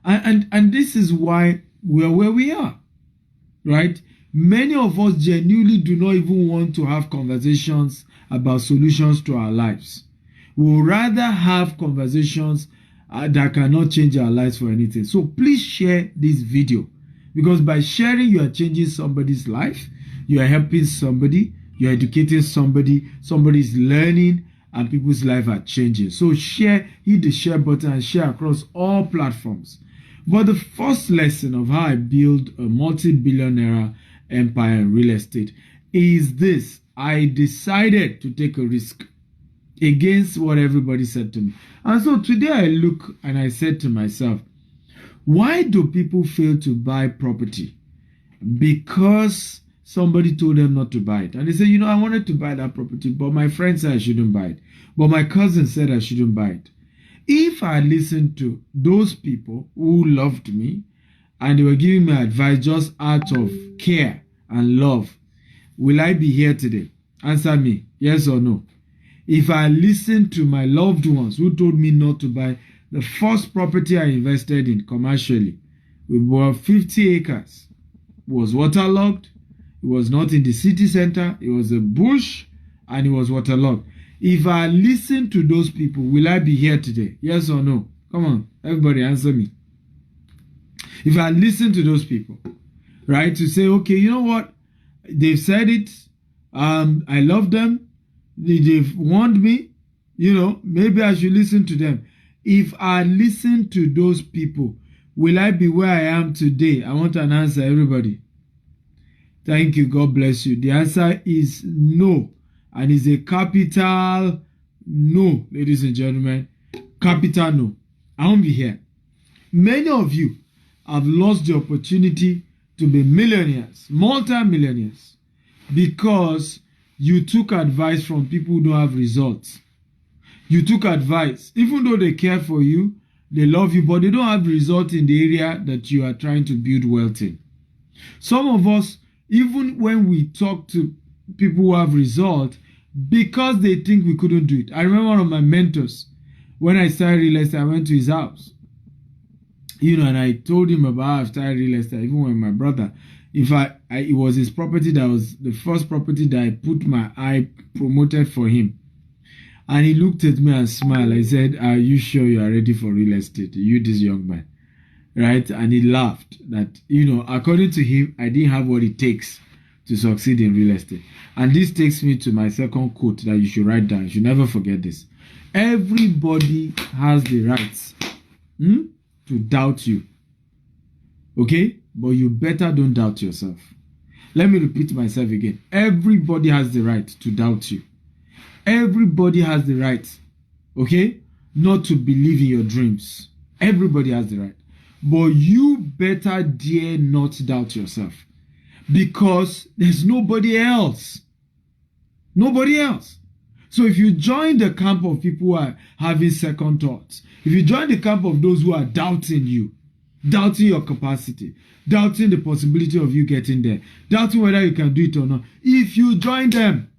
And this is why we're where we are, right? Many of us genuinely do not even want to have conversations about solutions to our lives. We would rather have conversations that cannot change our lives for anything. So please share this video, because by sharing, you are changing somebody's life, you are helping somebody, you are educating somebody, somebody's learning, and people's lives are changing. So share, hit the share button and share across all platforms. But the first lesson of how I build a multi-billionaire empire in real estate is this: I decided to take a risk against what everybody said to me. And so today I look and I said to myself, why do people fail to buy property? Because somebody told them not to buy it. And they say, I wanted to buy that property, but my friend said I shouldn't buy it. But my cousin said I shouldn't buy it. If I listened to those people who loved me and they were giving me advice just out of care and love, will I be here today? Answer me, yes or no. If I listened to my loved ones who told me not to buy the first property I invested in commercially, we bought 50 acres, it was waterlogged, it was not in the city center, it was a bush, and it was waterlogged. If I listened to those people, will I be here today? Yes or no? Come on, everybody answer me. If I listen to those people, right, to say, okay, you know what? They've said it. I love them. They've warned me. Maybe I should listen to them. If I listen to those people, will I be where I am today? I want an answer, everybody. Thank you. God bless you. The answer is no. And it's a capital no, ladies and gentlemen. Capital no. I won't be here. Many of you have lost the opportunity to be millionaires, multi-millionaires, because you took advice from people who don't have results. You took advice, even though they care for you, they love you, but they don't have results in the area that you are trying to build wealth in. Some of us, even when we talk to people who have results, because they think we couldn't do it. I remember one of my mentors, when I started real estate, I went to his house. And I told him about how I started real estate, even with my brother. It was his property that was the first property that I promoted for him. And he looked at me and smiled. I said, are you sure you are ready for real estate? You, this young man. Right? And he laughed that, according to him, I didn't have what it takes to succeed in real estate. And this takes me to my second quote that you should write down. You should never forget this. Everybody has the right to doubt you. Okay? But you better don't doubt yourself. Let me repeat myself again. Everybody has the right to doubt you. Everybody has the right, okay, not to believe in your dreams. Everybody has the right. But you better dare not doubt yourself, because there's nobody else. Nobody else. So if you join the camp of people who are having second thoughts, if you join the camp of those who are doubting you, doubting your capacity, doubting the possibility of you getting there, doubting whether you can do it or not, if you join them,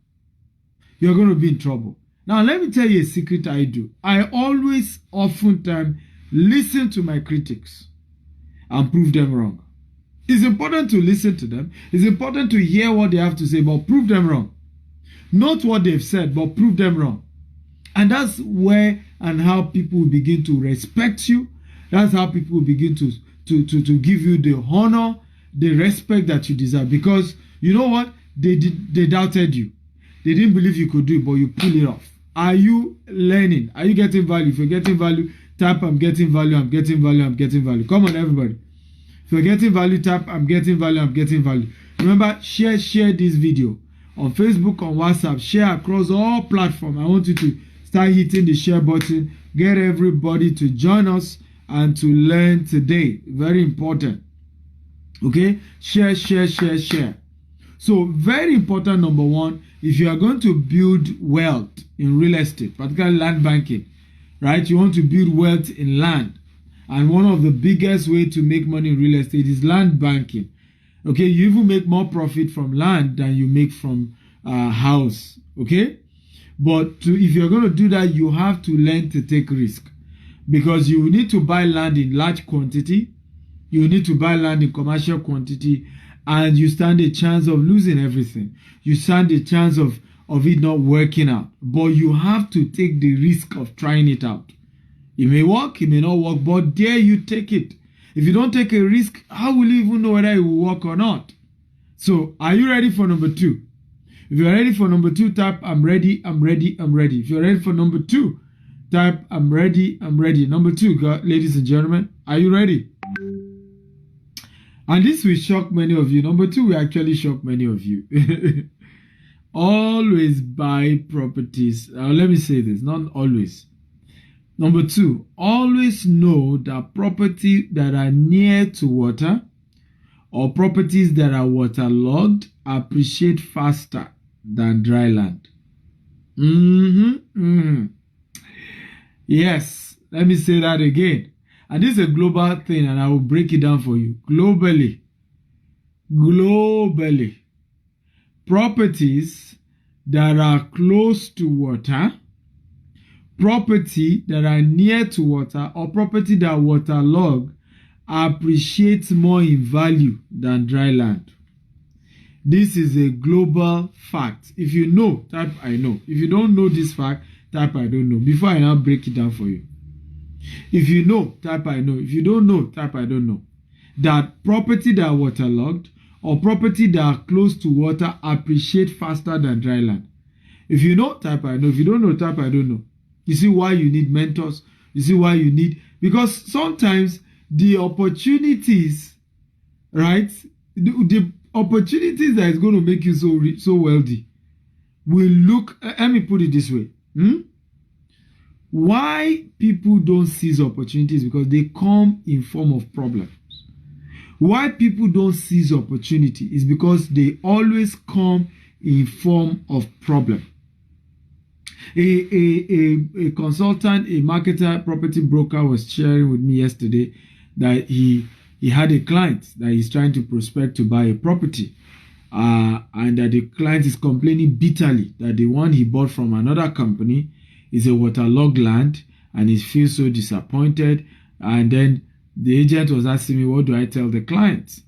you're going to be in trouble. Now, let me tell you a secret I do. I always, oftentimes, listen to my critics and prove them wrong. It's important to listen to them. It's important to hear what they have to say, but prove them wrong. Not what they've said, but prove them wrong. And that's where and how people will begin to respect you. That's how people will begin to give you the honor, the respect that you deserve. Because you know what? They doubted you. They didn't believe you could do it, but you pull it off. Are you learning? Are you getting value? If you're getting value, type I'm getting value, I'm getting value, I'm getting value. Come on, everybody. If you're getting value, type I'm getting value, I'm getting value. Remember, share this video on Facebook, on WhatsApp, share across all platforms. I want you to start hitting the share button. Get everybody to join us and to learn today. Very important. Okay? Share. So, very important, number one, if you are going to build wealth in real estate, particularly land banking, right? You want to build wealth in land. And one of the biggest way to make money in real estate is land banking. Okay? You even make more profit from land than you make from house. Okay? But if you're going to do that, you have to learn to take risk. because you need to buy land in large quantity, you need to buy land in commercial quantity, and you stand a chance of losing everything. You stand a chance of it not working out. But you have to take the risk of trying it out. It may work, it may not work, but dare you take it. If you don't take a risk, how will you even know whether it will work or not? So, are you ready for number 2? If you're ready for number 2, type I'm ready, I'm ready, I'm ready. If you're ready for number 2, type I'm ready, I'm ready. Number 2, ladies and gentlemen, are you ready? And this will shock many of you. Number 2 will actually shock many of you. Always buy properties. Let me say this, not always. Number 2, always know that property that are near to water or properties that are waterlogged appreciate faster than dry land. Yes, let me say that again. And this is a global thing, and I will break it down for you. Globally, properties that are close to water, property that are near to water, or property that waterlog appreciates more in value than dry land. This is a global fact. If you know, type I know. If you don't know this fact, type I don't know. Before I now break it down for you. If you know, type I know. If you don't know, type I don't know. That property that are waterlogged or property that are close to water appreciate faster than dry land. If you know, type I know. If you don't know, type I don't know. You see why you need mentors? You see why you need... Because sometimes the opportunities, right? The opportunities that is going to make you so wealthy will look... Let me put it this way. Why people don't seize opportunities? Because they come in form of problems. Why people don't seize opportunity is because they always come in form of problem. A consultant, a marketer, property broker was sharing with me yesterday that he had a client that he's trying to prospect to buy a property. And that the client is complaining bitterly that the one he bought from another company is a waterlogged land, and he feels so disappointed. And then the agent was asking me, what do I tell the client?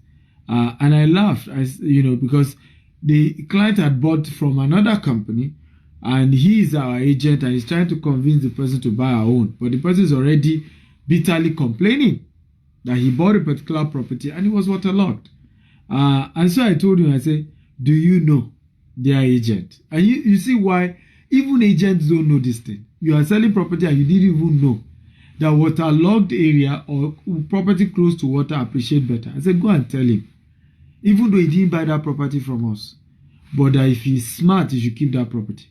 And I laughed, because the client had bought from another company, and he is our agent, and he's trying to convince the person to buy our own. But the person is already bitterly complaining that he bought a particular property and it was waterlogged. And so I told him, I said, do you know their agent? And you see why even agents don't know this thing. You are selling property and you didn't even know that waterlogged area or property close to water appreciate better. I said, go and tell him. Even though he didn't buy that property from us. But that if he's smart, he should keep that property.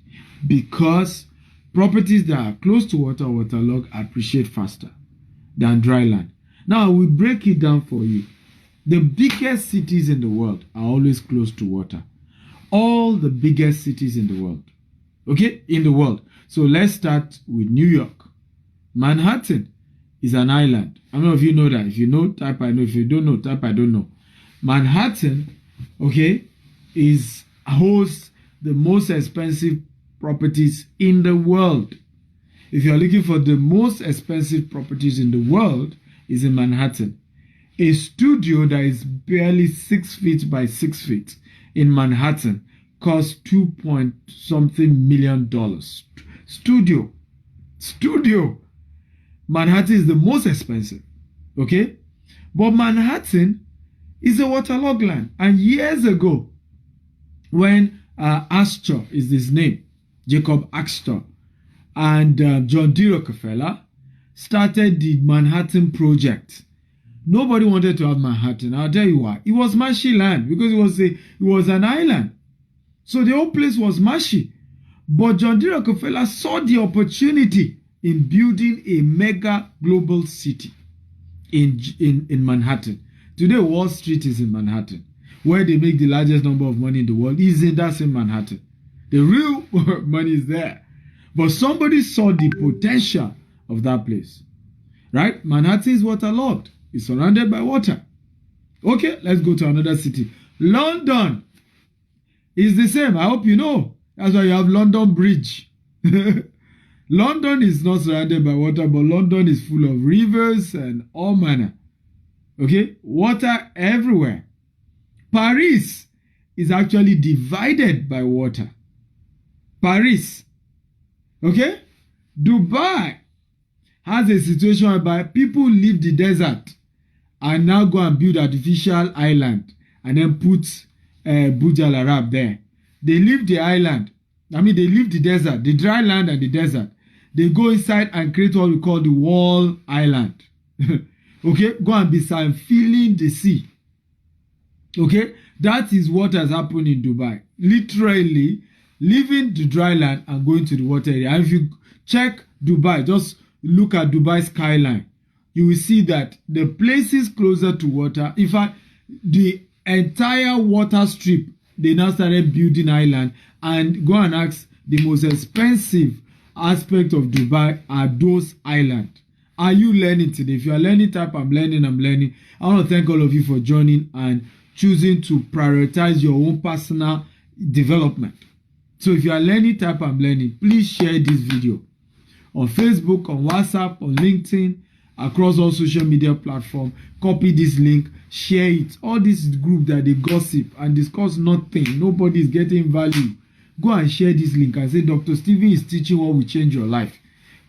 Because properties that are close to water or waterlogged appreciate faster than dry land. Now, we break it down for you. The biggest cities in the world are always close to water. All the biggest cities in the world. Okay? In the world. So let's start with New York. Manhattan is an island. How many of you know that? If you know, type I know. If you don't know, type I don't know. Manhattan, okay, hosts the most expensive properties in the world. If you're looking for the most expensive properties in the world, is in Manhattan. A studio that is barely 6 feet by 6 feet in Manhattan costs $2.something million. Studio. Manhattan is the most expensive. Okay? But Manhattan is a waterlogged land. And years ago, when Astor is his name, Jacob Astor, and John D. Rockefeller started the Manhattan Project. Nobody wanted to have Manhattan. I'll tell you why. It was marshy land because it was an island. So the whole place was marshy. But John D. Rockefeller saw the opportunity in building a mega global city in Manhattan. Today, Wall Street is in Manhattan. Where they make the largest number of money in the world is in that same Manhattan. The real money is there. But somebody saw the potential of that place. Right? Manhattan is waterlogged. It's surrounded by water. Okay, let's go to another city. London is the same. I hope you know. That's why you have London Bridge. London is not surrounded by water, but London is full of rivers and all manner. Okay, water everywhere. Paris is actually divided by water. Paris. Okay? Dubai has a situation whereby people leave the desert and now go and build artificial island and then put Burj Al Arab there. They leave the island. They leave the desert, the dry land and the desert. They go inside and create what we call the wall island. Okay? Go and be filling the sea. Okay? That is what has happened in Dubai. Literally, leaving the dry land and going to the water area. And if you check Dubai, just look at Dubai skyline, you will see that the places closer to water, in fact, the entire water strip, they now started building island. And go and ask, the most expensive aspect of Dubai are those islands. Are you learning today? If you are learning, type I'm learning. I want to thank all of you for joining and choosing to prioritize your own personal development. So if you are learning, type I'm learning. Please share this video on Facebook, on WhatsApp, on LinkedIn, across all social media platforms. Copy this link, share it. All this group that they gossip and discuss nothing. Nobody is getting value. Go and share this link and say, Dr. Stephen is teaching what will change your life.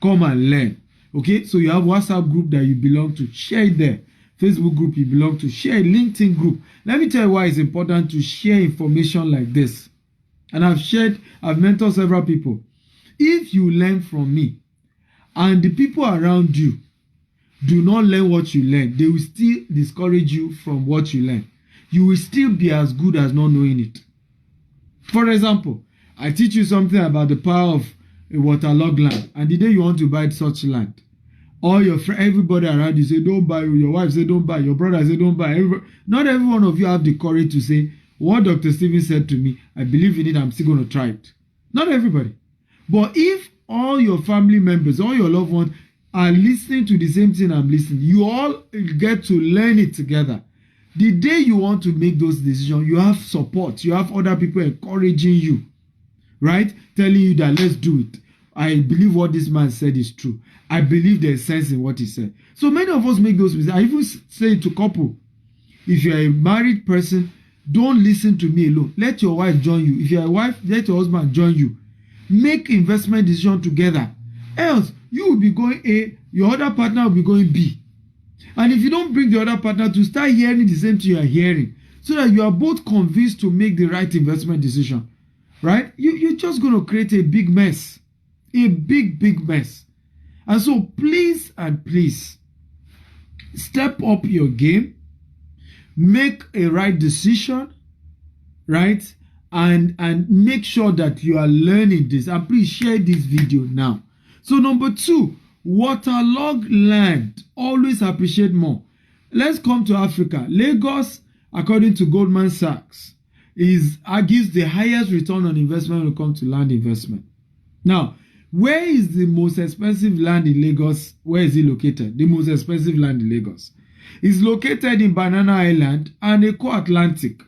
Come and learn. Okay, so you have WhatsApp group that you belong to, share it there. Facebook group you belong to, share a LinkedIn group. Let me tell you why it's important to share information like this. And I've mentored several people. If you learn from me and the people around you do not learn what you learn, they will still discourage you from what you learn. You will still be as good as not knowing it. For example, I teach you something about the power of a waterlogged land, and the day you want to buy such land, all your friends, everybody around you say don't buy, your wife say don't buy, your brother say don't buy. Not every one of you have the courage to say, what Dr. Stephen said to me, I believe in it, I'm still going to try it. Not everybody. But if all your family members, all your loved ones are listening to the same thing I'm listening, you all get to learn it together. The day you want to make those decisions, you have support. You have other people encouraging you, right? Telling you that let's do it. I believe what this man said is true. I believe there's sense in what he said. So many of us make those mistakes. I even say to couple, if you're a married person, don't listen to me alone. Let your wife join you. If you're a wife, let your husband join you. Make investment decision together. Else, you will be going A, your other partner will be going B. And if you don't bring the other partner to start hearing the same thing you are hearing, so that you are both convinced to make the right investment decision, right? You're just going to create a big mess. A big mess. And so please and please, step up your game. Make a right decision, right? And make sure that you are learning this. And please share this video now. So number 2, waterlogged land. Always appreciate more. Let's come to Africa. Lagos, according to Goldman Sachs, gives the highest return on investment when it comes to land investment. Now, where is the most expensive land in Lagos? Where is it located? The most expensive land in Lagos is located in Banana Island and Eko Atlantic.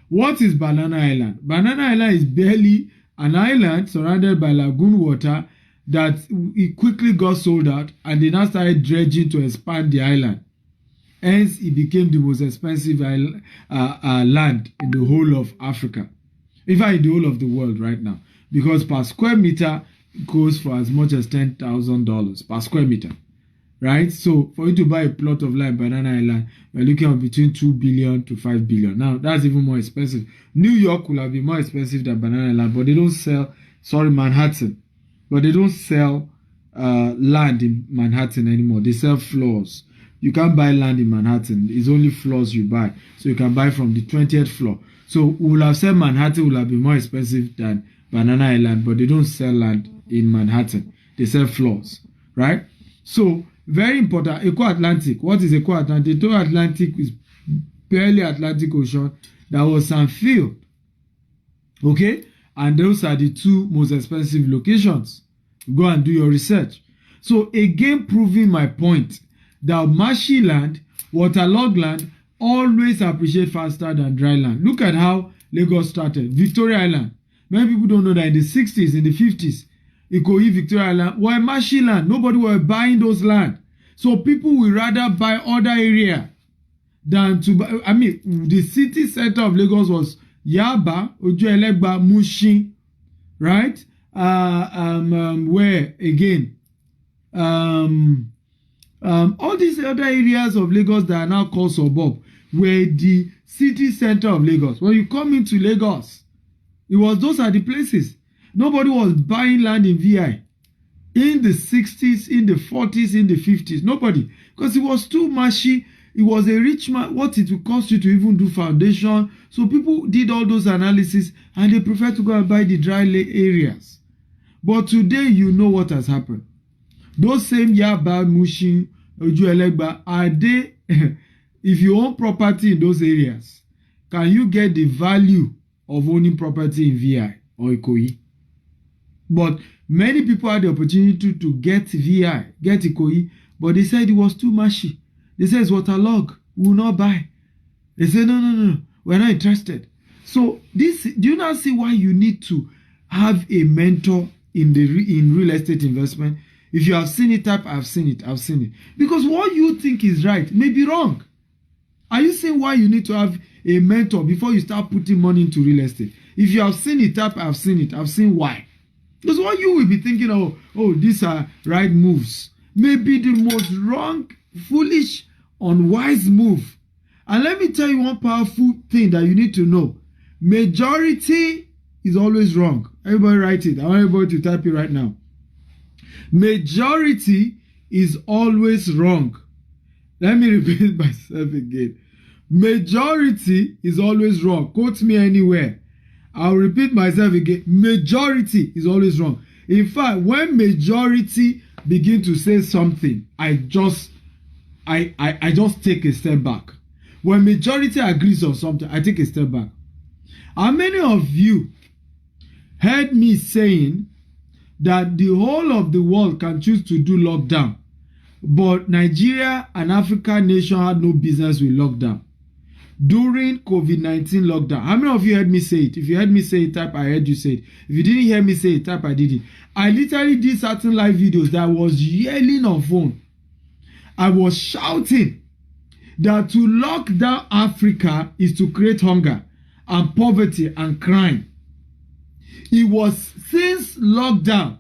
What is Banana Island? Banana Island is barely an island surrounded by lagoon water that it quickly got sold out, and they now started dredging to expand the island. Hence, it became the most expensive land in the whole of Africa. In fact, in the whole of the world right now. Because per square meter goes for as much as $10,000 per square meter. Right? So, for you to buy a plot of land in Banana Island, we're looking at between 2 billion to 5 billion. Now, that's even more expensive. New York will have been more expensive than Banana Island, but they don't sell, Manhattan. But they don't sell land in Manhattan anymore. They sell floors. You can't buy land in Manhattan. It's only floors you buy. So you can buy from the 20th floor. So we will have said Manhattan will have been more expensive than Banana Island, but they don't sell land in Manhattan. They sell floors, right? So very important. Eko Atlantic. What is Eko Atlantic? Eko Atlantic is barely Atlantic Ocean. That was Sandfield. Okay? And those are the 2 most expensive locations. Go and do your research. So again, proving my point that marshy land, waterlogged land, always appreciate faster than dry land. Look at how Lagos started. Victoria Island. Many people don't know that in the 60s, in the 50s, Ikoyi, Victoria Island were marshy land. Nobody were buying those land. So people will rather buy other area than to buy. I mean, the city center of Lagos was Yaba, Ojuelegba, Mushin, right? Where again? All these other areas of Lagos that are now called suburb were the city center of Lagos. When you come into Lagos, those are the places. Nobody was buying land in VI in the 60s, in the 40s, in the 50s. Nobody, because it was too marshy. It was a rich man. What it would cost you to even do foundation. So people did all those analysis and they prefer to go and buy the dry areas. But today, you know what has happened. Those same Yaba, Mushin, Ojuelegba, are they, if you own property in those areas, can you get the value of owning property in VI or Ikoyi? But many people had the opportunity to get VI, get Ikoyi, but they said it was too marshy. They said it's waterlogged, we will not buy. They said, no, we're not interested. So this, do you not see why you need to have a mentor in real estate investment? If you have seen it up, I've seen it. Because what you think is right may be wrong. Are you seeing why you need to have a mentor before you start putting money into real estate? If you have seen it up, I've seen it. I've seen why. Because what you will be thinking, oh, these are right moves, may be the most wrong, foolish, unwise move. And let me tell you one powerful thing that you need to know. Majority is always wrong. Everybody write it. I want everybody to type it right now. Majority is always wrong. Let me repeat myself again. Majority is always wrong. Quote me anywhere. I'll repeat myself again. Majority is always wrong. In fact, when majority begin to say something, I just take a step back. When majority agrees on something, I take a step back. How many of you heard me saying that the whole of the world can choose to do lockdown, but Nigeria, an African nation, had no business with lockdown during COVID-19 lockdown? How many of you heard me say it? If you heard me say it, type I heard you say it. If you didn't hear me say it, type I did it. I literally did certain live videos that I was yelling on phone. I was shouting that to lock down Africa is to create hunger and poverty and crime. It was since lockdown,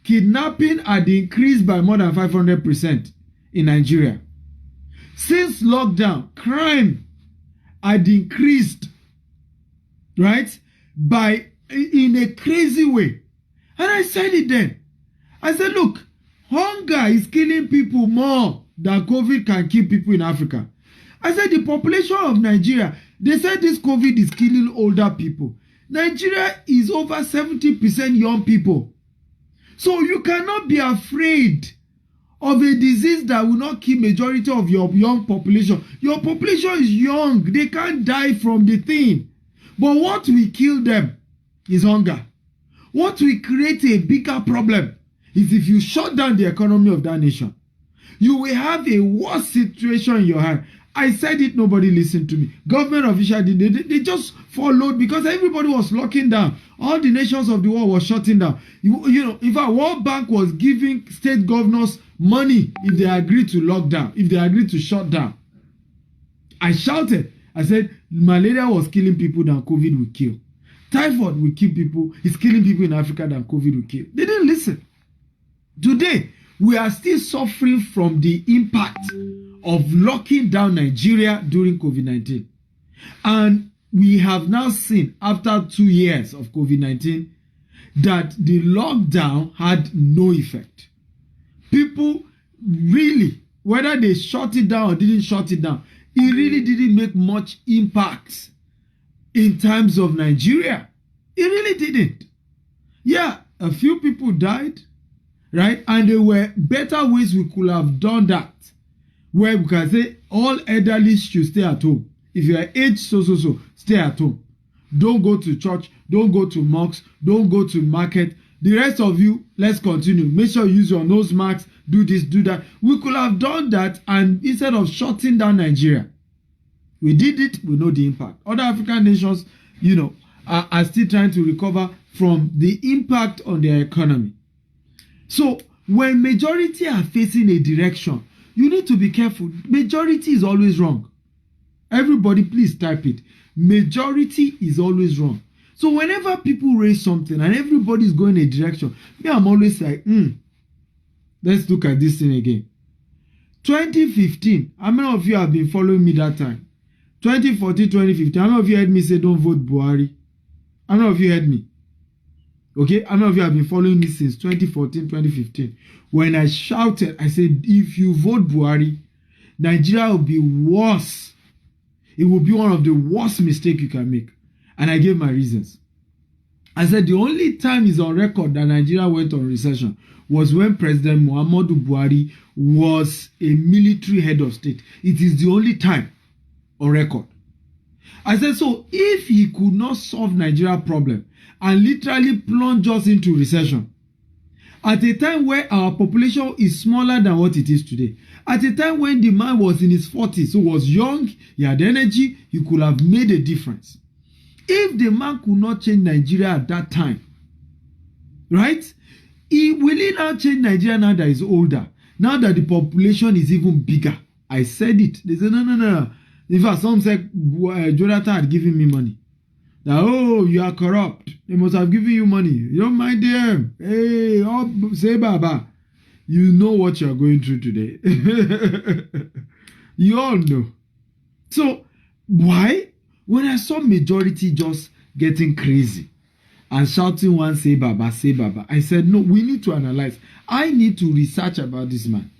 kidnapping had increased by more than 500% in Nigeria. Since lockdown, crime had increased, right, in a crazy way. And I said it then. I said, look, hunger is killing people more than COVID can kill people in Africa. I said the population of Nigeria, they said this COVID is killing older people. Nigeria is over 70% young people. So you cannot be afraid of a disease that will not kill majority of your young population. Your population is young. They can't die from the thing. But what will kill them is hunger. What will create a bigger problem is if you shut down the economy of that nation. You will have a worse situation in your hand. I said it, nobody listened to me. Government officials, they just followed because everybody was locking down. All the nations of the world were shutting down. You know, in fact, World Bank was giving state governors money if they agreed to lock down, if they agreed to shut down. I shouted. I said, malaria was killing people than COVID will kill. Typhoid will kill people. It's killing people in Africa than COVID will kill. They didn't listen. Today, we are still suffering from the impact of locking down Nigeria during COVID-19. And we have now seen, after 2 years of COVID-19, that the lockdown had no effect. People really, whether they shut it down or didn't shut it down, it really didn't make much impact in terms of Nigeria. It really didn't. Yeah, a few people died, right? And there were better ways we could have done that, where we can say all elderly should stay at home. If you are age so, stay at home. Don't go to church. Don't go to mosques. Don't go to market. The rest of you, let's continue. Make sure you use your nose masks. Do this, do that. We could have done that, and instead of shutting down Nigeria, we did it. We know the impact. Other African nations, you know, are still trying to recover from the impact on their economy. So when majority are facing a direction, you need to be careful. Majority is always wrong. Everybody, please type it. Majority is always wrong. So whenever people raise something and everybody is going a direction, me, I'm always like, let's look at this thing again. 2015, how many of you have been following me that time? 2014, 2015, how many of you heard me say don't vote Buhari? How many of you heard me? Okay, how many of you have been following me since 2014, 2015? When I shouted, I said, if you vote Buhari, Nigeria will be worse. It will be one of the worst mistakes you can make. And I gave my reasons. I said the only time is on record that Nigeria went on recession was when President Muhammadu Buhari was a military head of state. It is the only time on record. I said, so if he could not solve Nigeria problem and literally plunge us into recession, at a time where our population is smaller than what it is today, at a time when the man was in his 40s, so was young, he had energy, he could have made a difference. If the man could not change Nigeria at that time, right? Will he now change Nigeria now that he's older? Now that the population is even bigger? I said it. They said, no. In fact, some said Jonathan had given me money. That, oh, you are corrupt. They must have given you money. You don't mind them. Hey, say Baba. You know what you are going through today. You all know. So, why? When I saw majority just getting crazy and shouting one say Baba, I said, no, we need to analyze. I need to research about this man.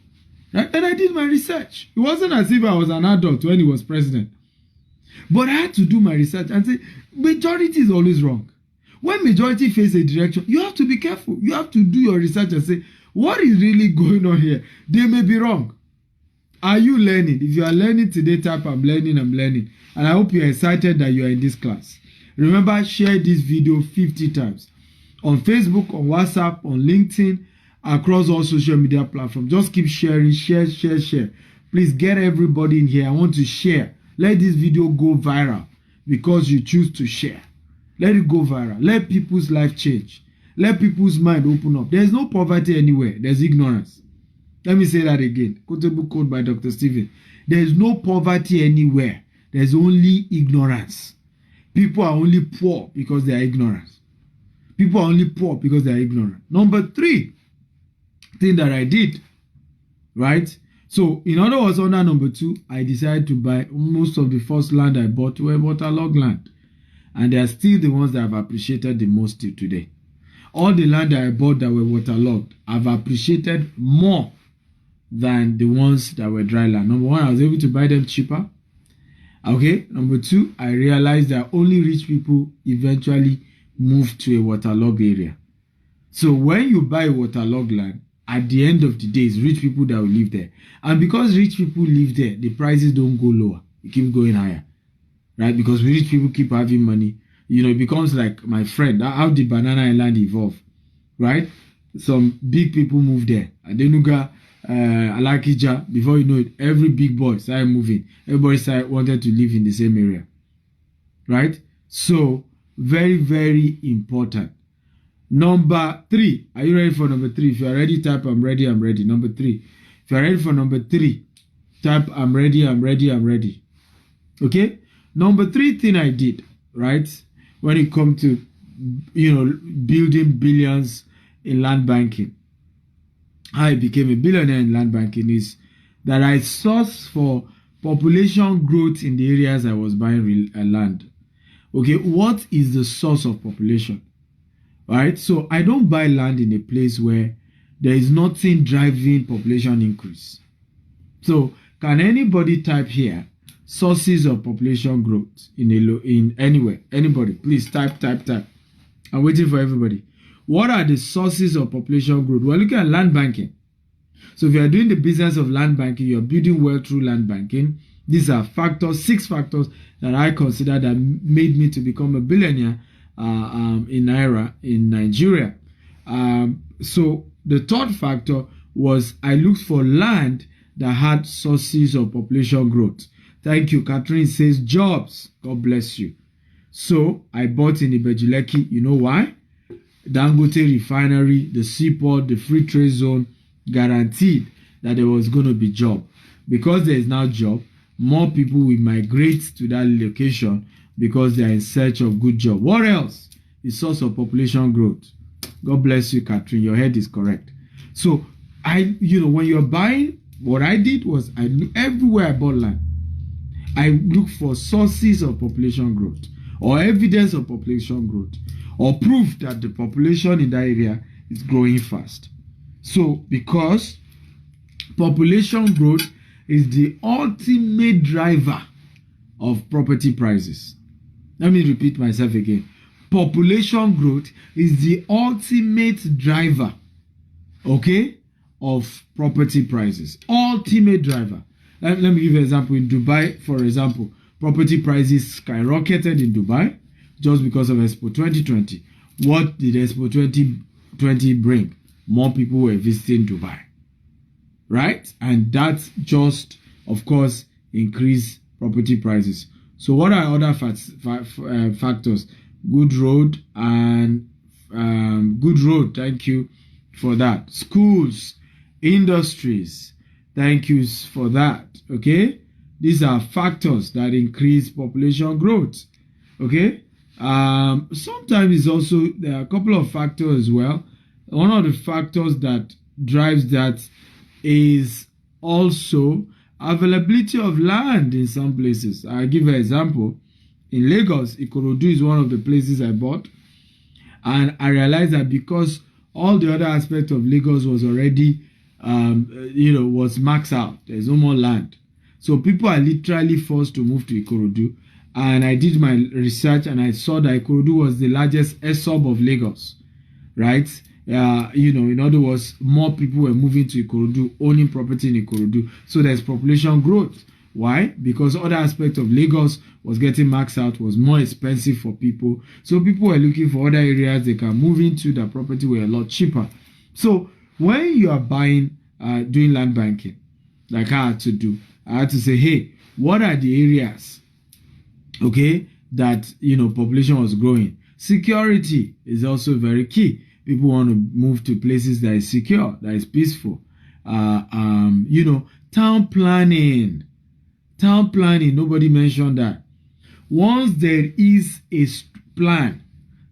Right? And I did my research. It wasn't as if I was an adult when he was president. But I had to do my research and say, majority is always wrong. When majority face a direction, you have to be careful. You have to do your research and say, what is really going on here? They may be wrong. Are you learning? If you are learning today, type I'm learning. And I hope you are excited that you are in this class. Remember, share this video 50 times. On Facebook, on WhatsApp, on LinkedIn, across all social media platforms. Just keep sharing, share. Please get everybody in here. I want to share. Let this video go viral because you choose to share. Let it go viral. Let people's life change. Let people's mind open up. There's no poverty anywhere. There's ignorance. Let me say that again. Quotable quote by Dr. Stephen. There's no poverty anywhere. There's only ignorance. People are only poor because they are ignorant. People are only poor because they are ignorant. Number 3 thing that I did, right? So, in other words, under number 2, I decided to buy most of the first land I bought were waterlogged land. And they are still the ones that I've appreciated the most till today. All the land that I bought that were waterlogged, I've appreciated more than the ones that were dry land. Number 1, I was able to buy them cheaper. Okay. Number 2, I realized that only rich people eventually move to a waterlogged area. So when you buy waterlogged land, at the end of the day, it's rich people that will live there. And because rich people live there, the prices don't go lower. It keeps going higher. Right? Because rich people keep having money. It becomes like my friend. How did Banana Island evolve? Right? Some big people move there. Adenuga, Alakija, before you know it, every big boy started moving. Everybody wanted to live in the same area. Right? So, very, very important. Number 3. Are you ready for number 3? If you are ready, type I'm ready. Number 3. If you are ready for number 3, type I'm ready. Okay? Number 3 thing I did, right? When it comes to, building billions in land banking. How I became a billionaire in land banking is that I sourced for population growth in the areas I was buying land. Okay, what is the source of population? Right? So I don't buy land in a place where there is nothing driving population increase. So can anybody type here sources of population growth in anywhere? Anybody, please type. I'm waiting for everybody. What are the sources of population growth? We're looking at land banking. So if you are doing the business of land banking, you're building wealth through land banking. These are 6 factors that I consider that made me to become a billionaire in Naira in Nigeria. So the third factor was I looked for land that had sources of population growth. Thank you. Catherine says jobs. God bless you. So I bought in Ibejuleki. You know why? Dangote refinery, the seaport, the free trade zone guaranteed that there was going to be job. Because there is now job, more people will migrate to that location because they are in search of good job. What else is source of population growth? God bless you, Catherine. Your head is correct. So when you're buying, what I did was everywhere I bought land, I look for sources of population growth or evidence of population growth or proof that the population in that area is growing fast. So because population growth is the ultimate driver of property prices. Let me repeat myself again. Population growth is the ultimate driver, okay, of property prices. Ultimate driver. Let me give you an example. In Dubai, for example, property prices skyrocketed in Dubai just because of Expo 2020. What did Expo 2020 bring? More people were visiting Dubai, right? And that just, of course, increased property prices. So what are other factors? Good road and good road. Thank you for that. Schools, industries. Thank you for that. Okay, these are factors that increase population growth. Okay, sometimes it's also there are a couple of factors as well. One of the factors that drives that is also availability of land in some places. I'll give an example. In Lagos, Ikorodu is one of the places I bought, and I realized that because all the other aspects of Lagos was already was maxed out. There's no more land. So people are literally forced to move to Ikorodu. And I did my research and I saw that Ikorodu was the largest sub of Lagos, right? In other words, more people were moving to Ikorodu, owning property in Ikorodu. So there's population growth. Why? Because other aspects of Lagos was getting maxed out, was more expensive for people. So people were looking for other areas they can move into. The property were a lot cheaper. So when you are buying, doing land banking, like I had to do, I had to say, hey, what are the areas, okay, that, population was growing? Security is also very key. People want to move to places that is secure, that is peaceful. Town planning. Town planning, nobody mentioned that. Once there is a plan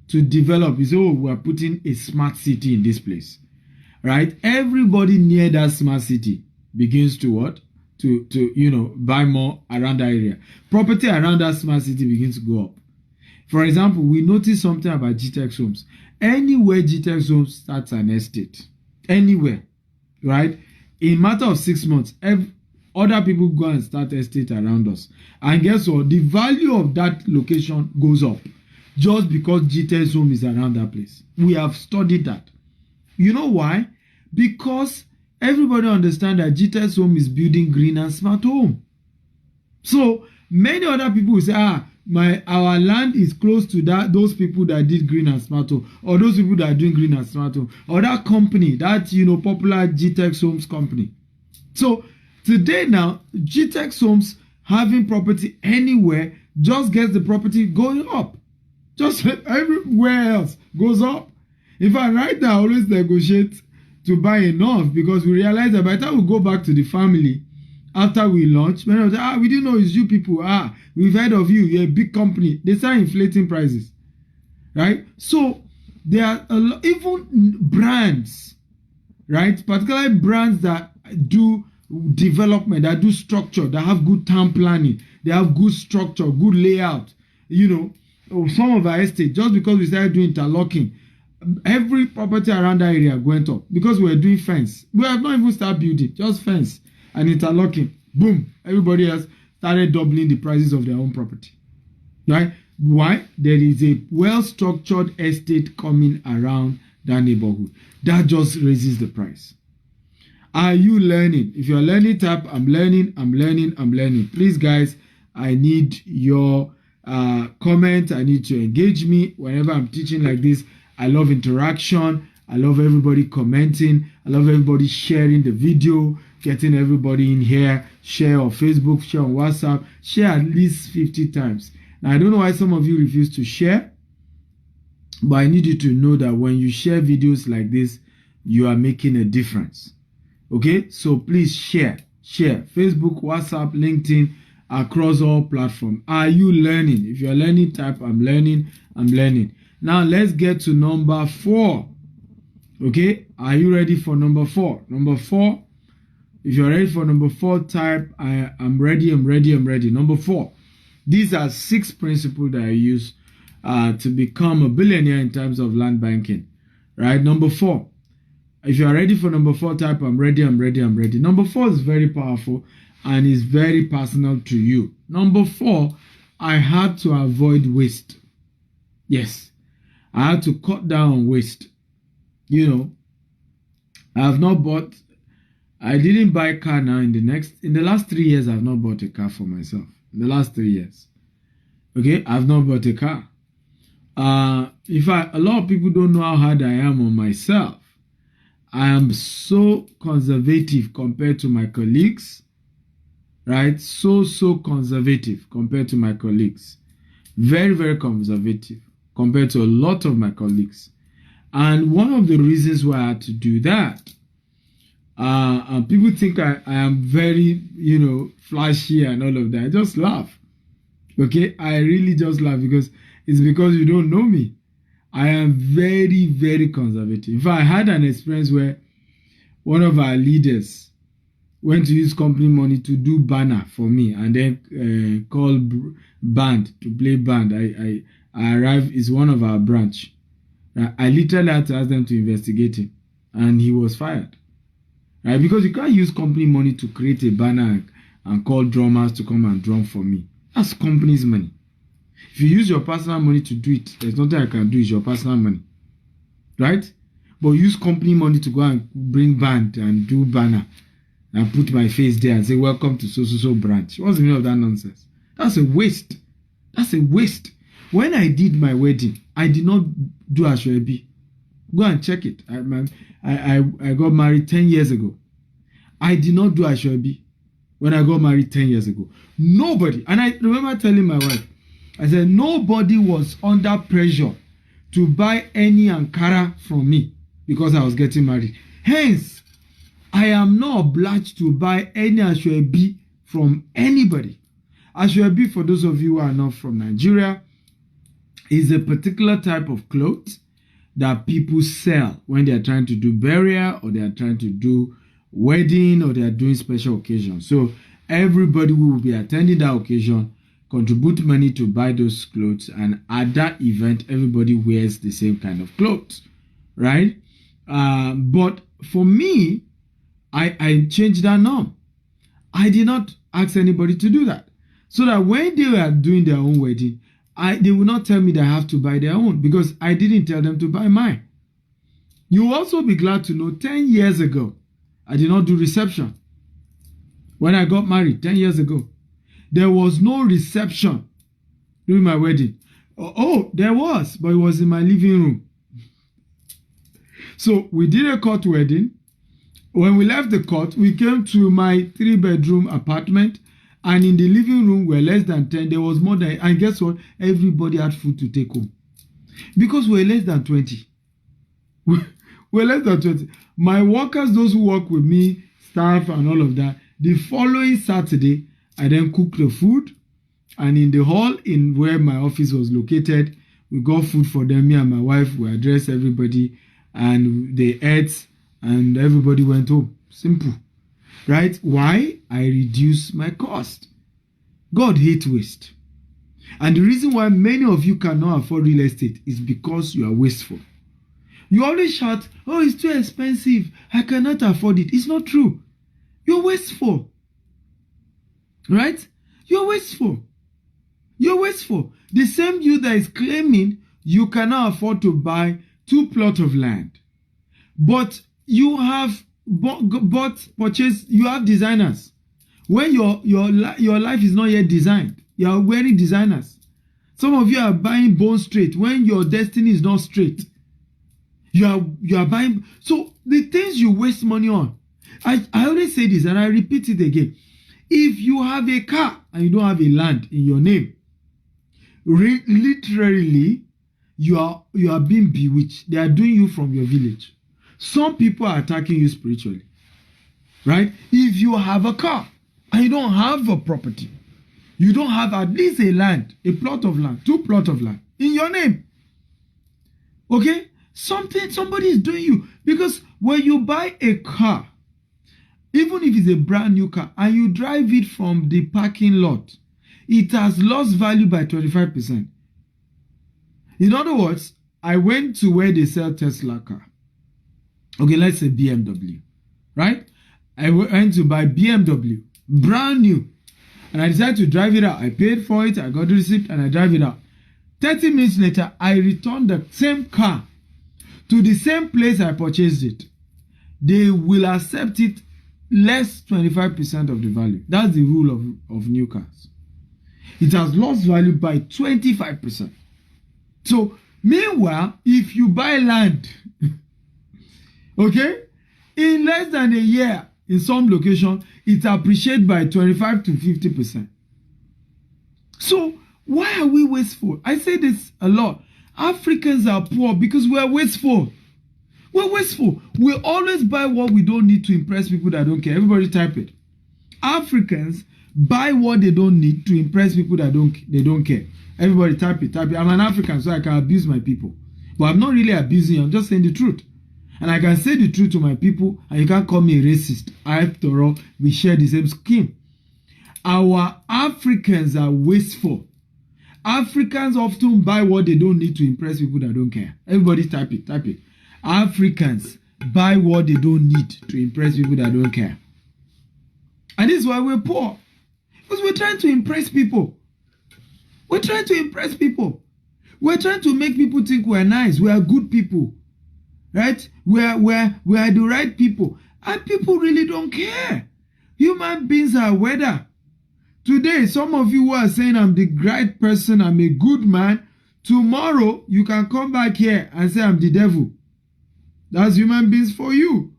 to develop, you say, oh, we're putting a smart city in this place, right? Everybody near that smart city begins to what? To buy more around that area. Property around that smart city begins to go up. For example, we noticed something about GTEx homes. Anywhere GTEx homes starts an estate, anywhere, right? In a matter of 6 months, other people go and start estate around us. And guess what? The value of that location goes up just because GTEx home is around that place. We have studied that. You know why? Because everybody understands that GTEx home is building green and smart home. So many other people will say, our land is close to those people that did green and smart home, or those people that are doing green and smart home, or that company, that popular GTEx homes company. So today now, GTEx homes having property anywhere just gets the property going up. Just everywhere else goes up. In fact, right now, I always negotiate to buy enough because we realize that by the time we go back to the family after we launch, many of them, we didn't know it's you people. We've heard of you. You're a big company. They start inflating prices, right? So there are even brands, right? Particularly brands that do development, that do structure, that have good town planning, they have good structure, good layout. Some of our estate, just because we started doing interlocking, every property around that area went up because we were doing fence. We have not even started building, just fence and interlocking. Boom, everybody else started doubling the prices of their own property, right? Why? There is a well-structured estate coming around that neighborhood. That just raises the price. Are you learning? If you're learning, tap, I'm learning. Please, guys, I need your comment. I need to engage me whenever I'm teaching like this. I love interaction. I love everybody commenting. I love everybody sharing the video, getting everybody in here. Share on Facebook, share on WhatsApp, share at least 50 times. Now, I don't know why some of you refuse to share. But I need you to know that when you share videos like this, you are making a difference. Okay, so please share Facebook, WhatsApp, LinkedIn, across all platforms. Are you learning? If you're learning, type I'm learning. Now let's get to number 4. Okay, are you ready for number 4? Number 4, if you're ready for number 4, type I'm ready. Number 4, these are 6 principles that I use to become a billionaire in terms of land banking. Right, number 4. If you are ready for number 4, type I'm ready. Number 4 is very powerful and is very personal to you. Number 4, I had to avoid waste. Yes, I had to cut down on waste. You know, I didn't buy a car now in the last 3 years. I've not bought a car for myself. In the last 3 years. Okay, I've not bought a car. A lot of people don't know how hard I am on myself. I am so conservative compared to my colleagues, right? So conservative compared to my colleagues. Very, very conservative compared to a lot of my colleagues. And one of the reasons why I had to do that, and people think I am very, flashy and all of that. I just laugh. Okay? I really just laugh because you don't know me. I am very, very conservative. In fact, I had an experience where one of our leaders went to use company money to do banner for me and then call band to play band. I arrived, it's one of our branch. I literally had to ask them to investigate him and he was fired. Right? Because you can't use company money to create a banner and call drummers to come and drum for me. That's company's money. If you use your personal money to do it, there's nothing I can do. It's your personal money. Right? But use company money to go and bring band and do banner and put my face there and say, welcome to so branch. What's the meaning of that nonsense? That's a waste. That's a waste. When I did my wedding, I did not do Ashwebi. Go and check it. I got married 10 years ago. I did not do Ashwebi when I got married 10 years ago. Nobody. And I remember telling my wife, I said, nobody was under pressure to buy any Ankara from me because I was getting married. Hence, I am not obliged to buy any Ashwebi from anybody. Ashwebi, for those of you who are not from Nigeria, is a particular type of clothes that people sell when they are trying to do burial or they are trying to do wedding or they are doing special occasions. So everybody who will be attending that occasion contribute money to buy those clothes, and at that event everybody wears the same kind of clothes, right? But for me, I changed that norm. I did not ask anybody to do that, so that when they were doing their own wedding, they will not tell me that I have to buy their own because I didn't tell them to buy mine. You will also be glad to know 10 years ago, I did not do reception. When I got married 10 years ago, there was no reception during my wedding. Oh, there was, but it was in my living room. So we did a court wedding. When we left the court, we came to my 3-bedroom apartment, and in the living room were less than 10. There was more than, and guess what? Everybody had food to take home. Because we're less than 20. We're less than 20. My workers, those who work with me, staff and all of that, the following Saturday, I then cooked the food, and in the hall in where my office was located, we got food for them. Me and my wife, we addressed everybody, and they ate, and everybody went home. Simple. Right? Why? I reduce my cost. God hates waste. And the reason why many of you cannot afford real estate is because you are wasteful. You always shout, oh, it's too expensive. I cannot afford it. It's not true. You're wasteful. Right? You're wasteful. You're wasteful. The same you that is claiming you cannot afford to buy 2 plots of land, but you have purchased, you have designers. When your life is not yet designed, you are wearing designers. Some of you are buying bone straight when your destiny is not straight. You are buying. So the things you waste money on, I always say this and I repeat it again. If you have a car and you don't have a land in your name, literally, you are being bewitched. They are doing you from your village. Some people are attacking you spiritually, right? If you have a car and you don't have a property, you don't have at least a land, a plot of land, 2 plots of land in your name. Okay? Somebody is doing you. Because when you buy a car, even if it's a brand new car, and you drive it from the parking lot, it has lost value by 25%. In other words, I went to where they sell Tesla car. Okay, let's say BMW, right? I went to buy BMW, brand new. And I decided to drive it out. I paid for it, I got the receipt, and I drive it out. 30 minutes later, I returned the same car to the same place I purchased it. They will accept it less 25% of the value. That's the rule of new cars. It has lost value by 25%. So, meanwhile, if you buy land, okay, in less than a year, in some location, it appreciates by 25 to 50%. So, why are we wasteful? I say this a lot. Africans are poor because we are wasteful. We're wasteful. We always buy what we don't need to impress people that don't care. Everybody type it. Africans buy what they don't need to impress people that don't care. Everybody type it. I'm an African, so I can abuse my people. But I'm not really abusing you. I'm just saying the truth. And I can say the truth to my people, and you can't call me a racist. After all, we share the same skin. Our Africans are wasteful. Africans often buy what they don't need to impress people that don't care. Everybody type it. Type it. Africans buy what they don't need to impress people that don't care. And this is why we're poor. Because we're trying to impress people. We're trying to impress people. We're trying to make people think we're nice. We are good people. Right? We are the right people. And people really don't care. Human beings are weather. Today, some of you who are saying I'm the right person, I'm a good man. Tomorrow, you can come back here and say I'm the devil. That's human beings for you.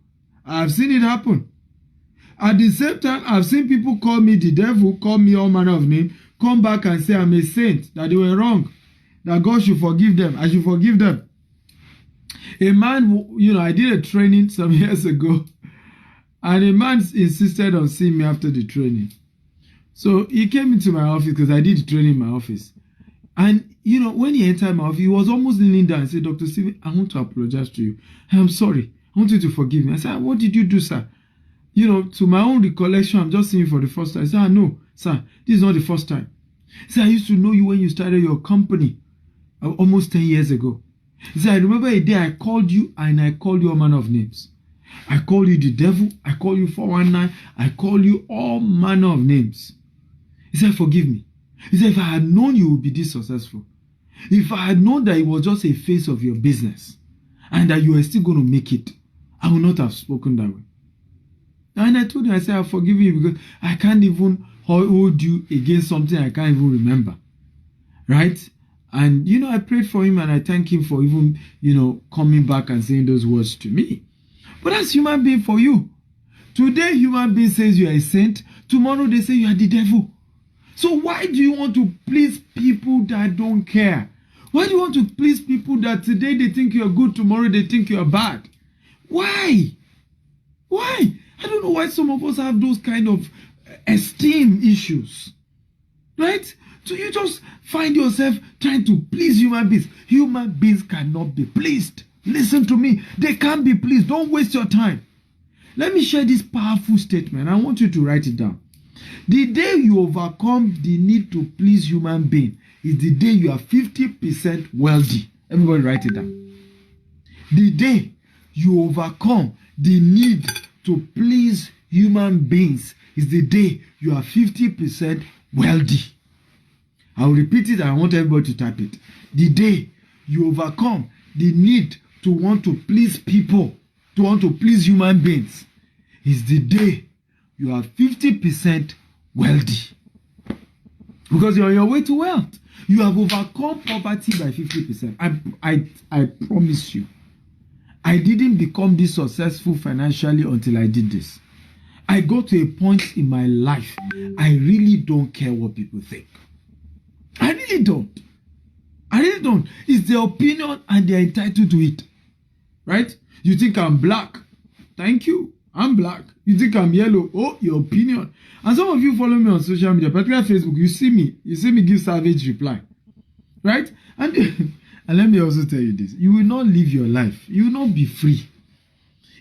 I've seen it happen. At the same time, I've seen people call me the devil, call me all manner of names, come back and say I'm a saint, that they were wrong, that God should forgive them. I should forgive them. A man, I did a training some years ago, and a man insisted on seeing me after the training. So he came into my office because I did the training in my office. And, when he entered my office, he was almost kneeling down and said, Dr. Stephen, I want to apologize to you. I'm sorry. I want you to forgive me. I said, what did you do, sir? To my own recollection, I'm just seeing you for the first time. I said, no, sir, this is not the first time. He said, I used to know you when you started your company almost 10 years ago. He said, I remember a day I called you and I called you all manner of names. I called you the devil. I called you 419. I called you all manner of names. He said, forgive me. He said, if I had known you would be this successful, if I had known that it was just a phase of your business and that you were still going to make it, I would not have spoken that way. And I told him, I said, I've forgiven you because I can't even hold you against something I can't even remember. Right? And, I prayed for him and I thank him for even, coming back and saying those words to me. But that's human being for you. Today, human being says you are a saint. Tomorrow, they say you are the devil. So why do you want to please people that don't care? Why do you want to please people that today they think you're good, tomorrow they think you're bad? Why? Why? I don't know why some of us have those kind of esteem issues. Right? So you just find yourself trying to please human beings. Human beings cannot be pleased. Listen to me. They can't be pleased. Don't waste your time. Let me share this powerful statement. I want you to write it down. The day you overcome the need to please human beings is the day you are 50% wealthy. Everybody write it down. The day you overcome the need to please human beings is the day you are 50% wealthy. I'll repeat it. I want everybody to type it. The day you overcome the need to want to please people, to want to please human beings, is the day you are 50% wealthy. Because you're on your way to wealth. You have overcome poverty by 50%. I promise you. I didn't become this successful financially until I did this. I got to a point in my life, I really don't care what people think. I really don't. I really don't. It's their opinion and they're entitled to it. Right? You think I'm black? Thank you. I'm black. You think I'm yellow? Oh, your opinion. And some of you follow me on social media, particularly Facebook, you see me give savage reply. Right? And, and let me also tell you this. You will not live your life. You will not be free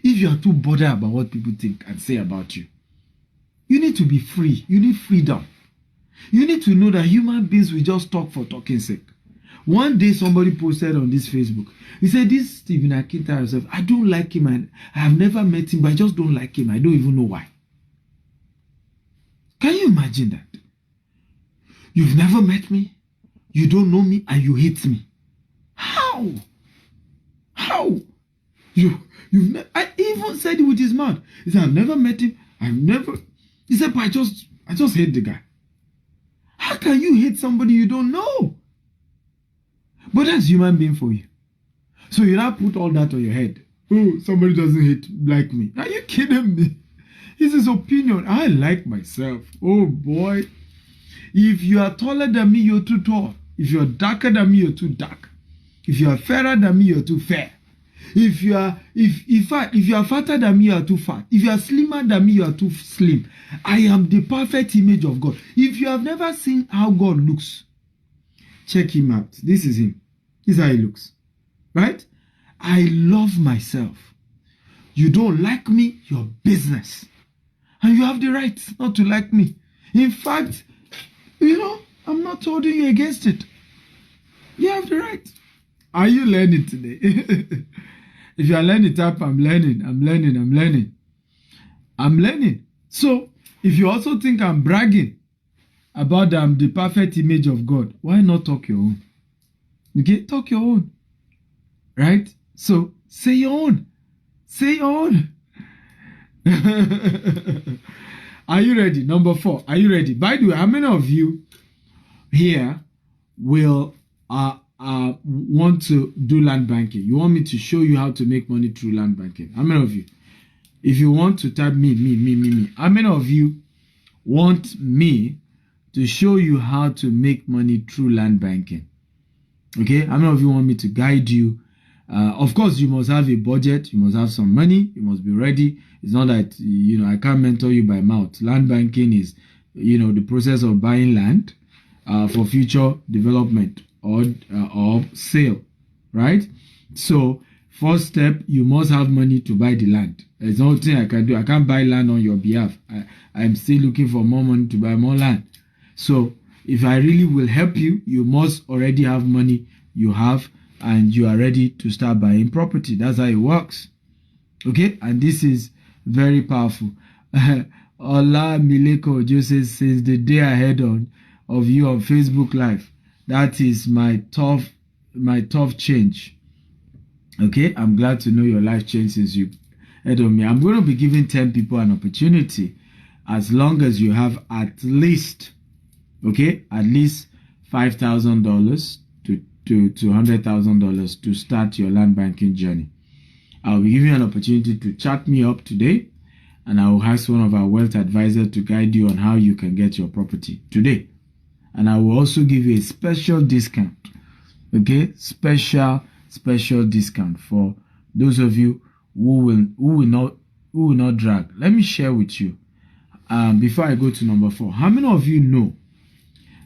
if you are too bothered about what people think and say about you. You need to be free. You need freedom. You need to know that human beings will just talk for talking's sake. One day somebody posted on this Facebook. He said, this Stephen Akintayo himself, I don't like him and I have never met him, but I just don't like him. I don't even know why. Can you imagine that? You've never met me, you don't know me, and you hate me. How? How? I even said it with his mouth. He said, I've never met him. He said, but I just hate the guy. How can you hate somebody you don't know? But that's human being for you. So you now put all that on your head. Oh, somebody doesn't like me. Are you kidding me? It's his opinion. I like myself. Oh boy. If you are taller than me, you're too tall. If you're darker than me, you're too dark. If you are fairer than me, you're too fair. If you are fatter than me, you are too fat. If you are slimmer than me, you are too slim. I am the perfect image of God. If you have never seen how God looks, check him out. This is him. This is how he looks. Right? I love myself. You don't like me, your business. And you have the right not to like me. In fact, I'm not holding you against it. You have the right. Are you learning today? If you are learning, type, I'm learning. So, if you also think I'm bragging about the perfect image of God, why not talk your own? Okay, talk your own. Right? So, say your own. Say your own. Are you ready? Number 4. Are you ready? By the way, how many of you here will want to do land banking? You want me to show you how to make money through land banking? How many of you? If you want to type me. How many of you want me to show you how to make money through land banking? Okay, how many of you want me to guide you? Of course, you must have a budget. You must have some money. You must be ready. It's not that, I can't mentor you by mouth. Land banking is, the process of buying land for future development or sale, right? So, first step, you must have money to buy the land. There's nothing I can do. I can't buy land on your behalf. I'm still looking for more money to buy more land. So, if I really will help you, you must already have money you have and you are ready to start buying property. That's how it works. Okay? And this is very powerful. Ola Mileko Joseph says the day I heard of you on Facebook Live, that is my tough change. Okay? I'm glad to know your life changed since you heard of me. I'm going to be giving 10 people an opportunity as long as you have at least $5,000 to $100,000 to start your land banking journey. I'll be giving you an opportunity to chat me up today, and I will ask one of our wealth advisors to guide you on how you can get your property today. And I will also give you a special discount. Okay, special discount for those of you who will not drag. Let me share with you before I go to number 4. How many of you know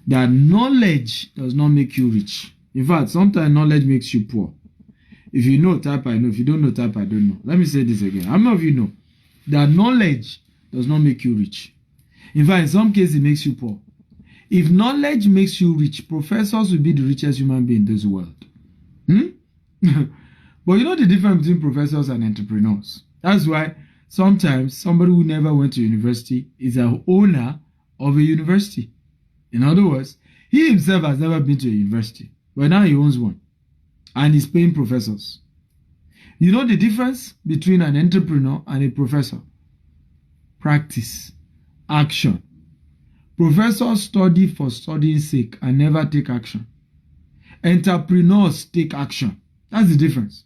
that knowledge does not make you rich? In fact, sometimes knowledge makes you poor. If you know, type I know. If you don't know, type I don't know. Let me say this again. How many of you know that knowledge does not make you rich? In fact, in some cases, it makes you poor. If knowledge makes you rich, professors will be the richest human being in this world. But you know the difference between professors and entrepreneurs. That's why sometimes somebody who never went to university is an owner of a university. In other words, he himself has never been to a university, but now he owns one and he's paying professors. You know the difference between an entrepreneur and a professor? Practice, action. Professors study for studying's sake and never take action. Entrepreneurs take action. That's the difference.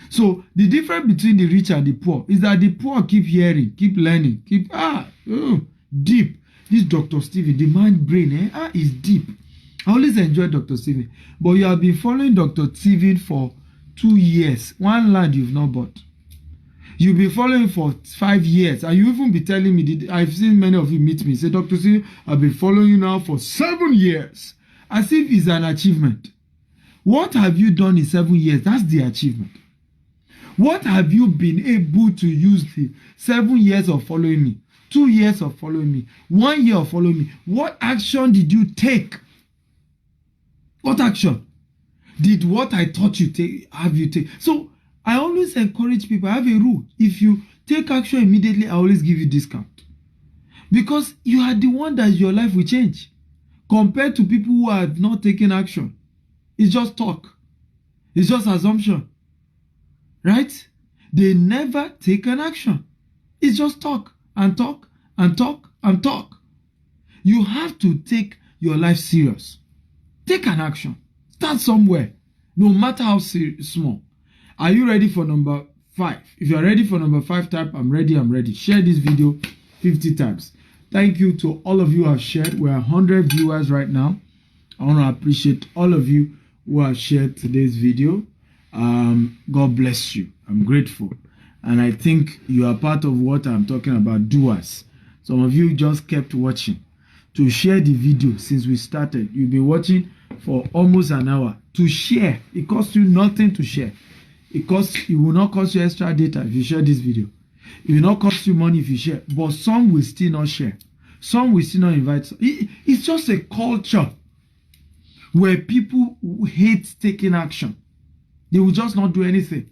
So the difference between the rich and the poor is that the poor keep hearing, keep learning, deep. This Dr. Stephen, the mind brain is deep. I always enjoy Dr. Stephen, but you have been following Dr. Stephen for 2 years. One land you've not bought. You've been following for 5 years, and you even be telling me, I've seen many of you meet me, say, Dr. Stephen, I've been following you now for 7 years. As if it's an achievement. What have you done in 7 years? That's the achievement. What have you been able to use the 7 years of following me? 2 years of following me? 1 year of following me? What action did you take? What action did what I taught you take, have you take? So I always encourage people. I have a rule. If you take action immediately, I always give you discount. Because you are the one that your life will change. Compared to people who have not taken action. It's just talk. It's just assumption. Right? They never take an action. It's just talk and talk and talk and talk. You have to take your life serious. Take an action. Start somewhere. No matter how small. Are you ready for number 5? If you are ready for number 5, type I'm ready, I'm ready. Share this video 50 times. Thank you to all of you who have shared. We're 100 viewers right now. I want to appreciate all of you who have shared today's video. God bless you. I'm grateful. And I think you are part of what I'm talking about, doers. Some of you just kept watching. To share the video since we started. You've been watching for almost an hour. To share, it costs you nothing to share. It will not cost you extra data if you share this video. It will not cost you money if you share. But some will still not share. Some will still not invite. It's just a culture where people hate taking action. They will just not do anything.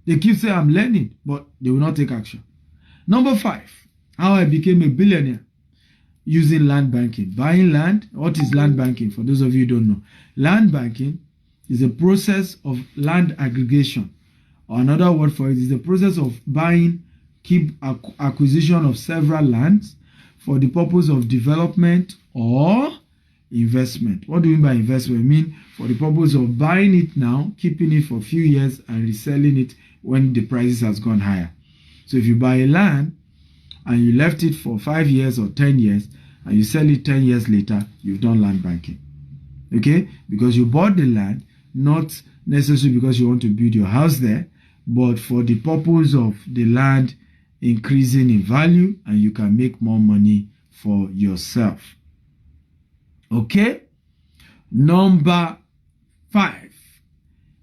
They keep saying, I'm learning, but they will not take action. Number 5, how I became a billionaire using land banking. Buying land. What is land banking? For those of you who don't know. Land banking is a process of land aggregation. Or another word for it is the process of buying, acquisition of several lands for the purpose of development or investment. What do you mean by investment? I mean for the purpose of buying it now, keeping it for a few years and reselling it when the prices has gone higher. So if you buy a land and you left it for 5 years or 10 years and you sell it 10 years later, you've done land banking. Okay? Because you bought the land, not necessarily because you want to build your house there, but for the purpose of the land increasing in value and you can make more money for yourself. Okay? Number 5,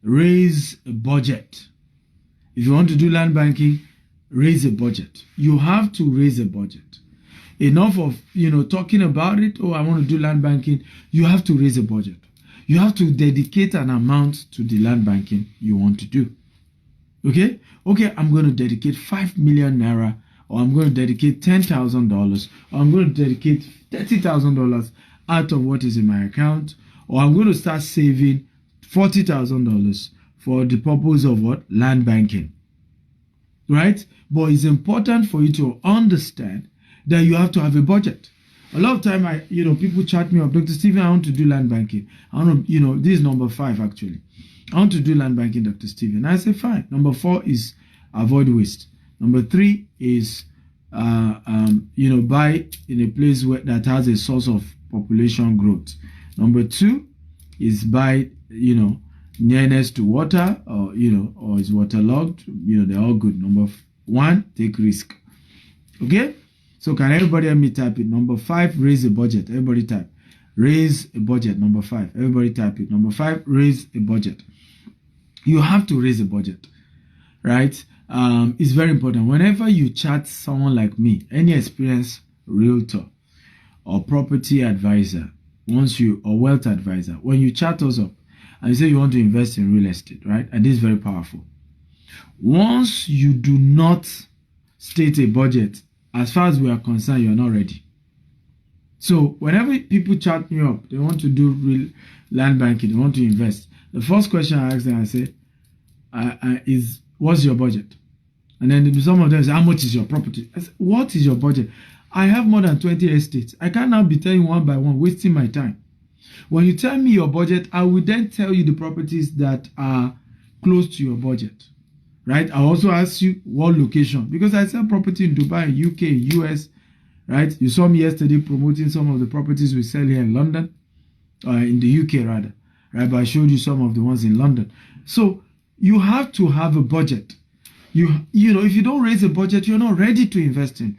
raise a budget. If you want to do land banking, raise a budget. You have to raise a budget. Enough of, talking about it. Oh, I want to do land banking. You have to raise a budget. You have to dedicate an amount to the land banking you want to do. Okay? Okay, I'm going to dedicate 5 million naira, or I'm going to dedicate $10,000, or I'm going to dedicate $30,000 out of what is in my account, or I'm going to start saving $40,000 for the purpose of what? Land banking. Right? But it's important for you to understand that you have to have a budget. A lot of time, people chat me up, Dr. Stephen, I want to do land banking. I want to, this is number 5 actually. I want to do land banking, Dr. Stephen. I say, fine. Number 4 is avoid waste. Number 3 is, buy in a place that has a source of population growth. Number 2 is buy, nearness to water, or it's waterlogged. They're all good. Number 1, take risk. Okay? So can everybody help me type it? Number 5, raise a budget. Everybody type. Raise a budget. Number 5. Everybody type it. Number 5, raise a budget. You have to raise a budget. Right? It's very important. Whenever you chat someone like me, any experienced realtor or property advisor, or wealth advisor, when you chat us up and you say you want to invest in real estate, right? And this is very powerful. Once you do not state a budget, as far as we are concerned, you're not ready. So whenever people chat me up, they want to do real land banking, they want to invest. The first question I ask them, I say, is what's your budget? And then some of them say, how much is your property? I say, what is your budget? I have more than 20 estates. I can't now be telling one by one, wasting my time. When you tell me your budget, I will then tell you the properties that are close to your budget. Right? I also ask you what location. Because I sell property in Dubai, UK, US. Right? You saw me yesterday promoting some of the properties we sell here in London. in the UK rather, right? But I showed you some of the ones in London. So you have to have a budget. You know, if you don't raise a budget, you're not ready to invest in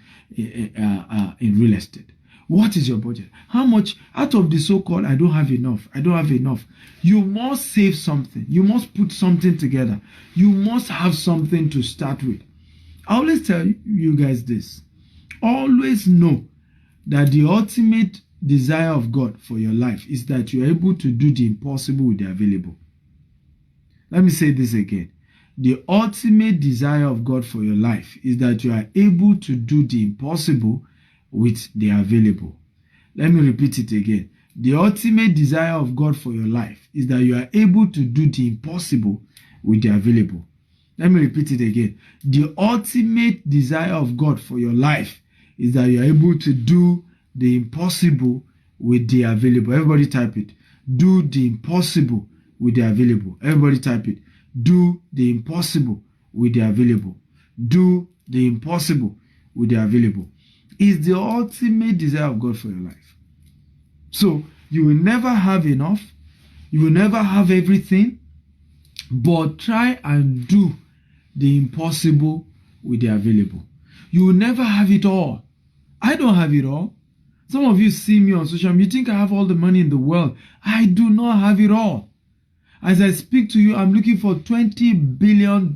real estate. What is your budget? How much out of the so-called I don't have enough? You must save something. You must put something together. You must have something to start with. I always tell you guys this. Always know that the ultimate desire of God for your life is that you're able to do the impossible with the available. Let me say this again. The ultimate desire of God for your life is that you are able to do the impossible with the available. Let me repeat it again. The ultimate desire of God for your life is that you are able to do the impossible with the available. Let me repeat it again. The ultimate desire of God for your life is that you are able to do the impossible with the available. Everybody type it. Do the impossible with the available. Everybody type it. Do the impossible with the available. Do the impossible with the available. Is the ultimate desire of God for your life. So you will never have enough. You will never have everything. But try and do the impossible with the available. You will never have it all. I don't have it all. Some of you see me on social media. You think I have all the money in the world. I do not have it all. As I speak to you, I'm looking for $20 billion.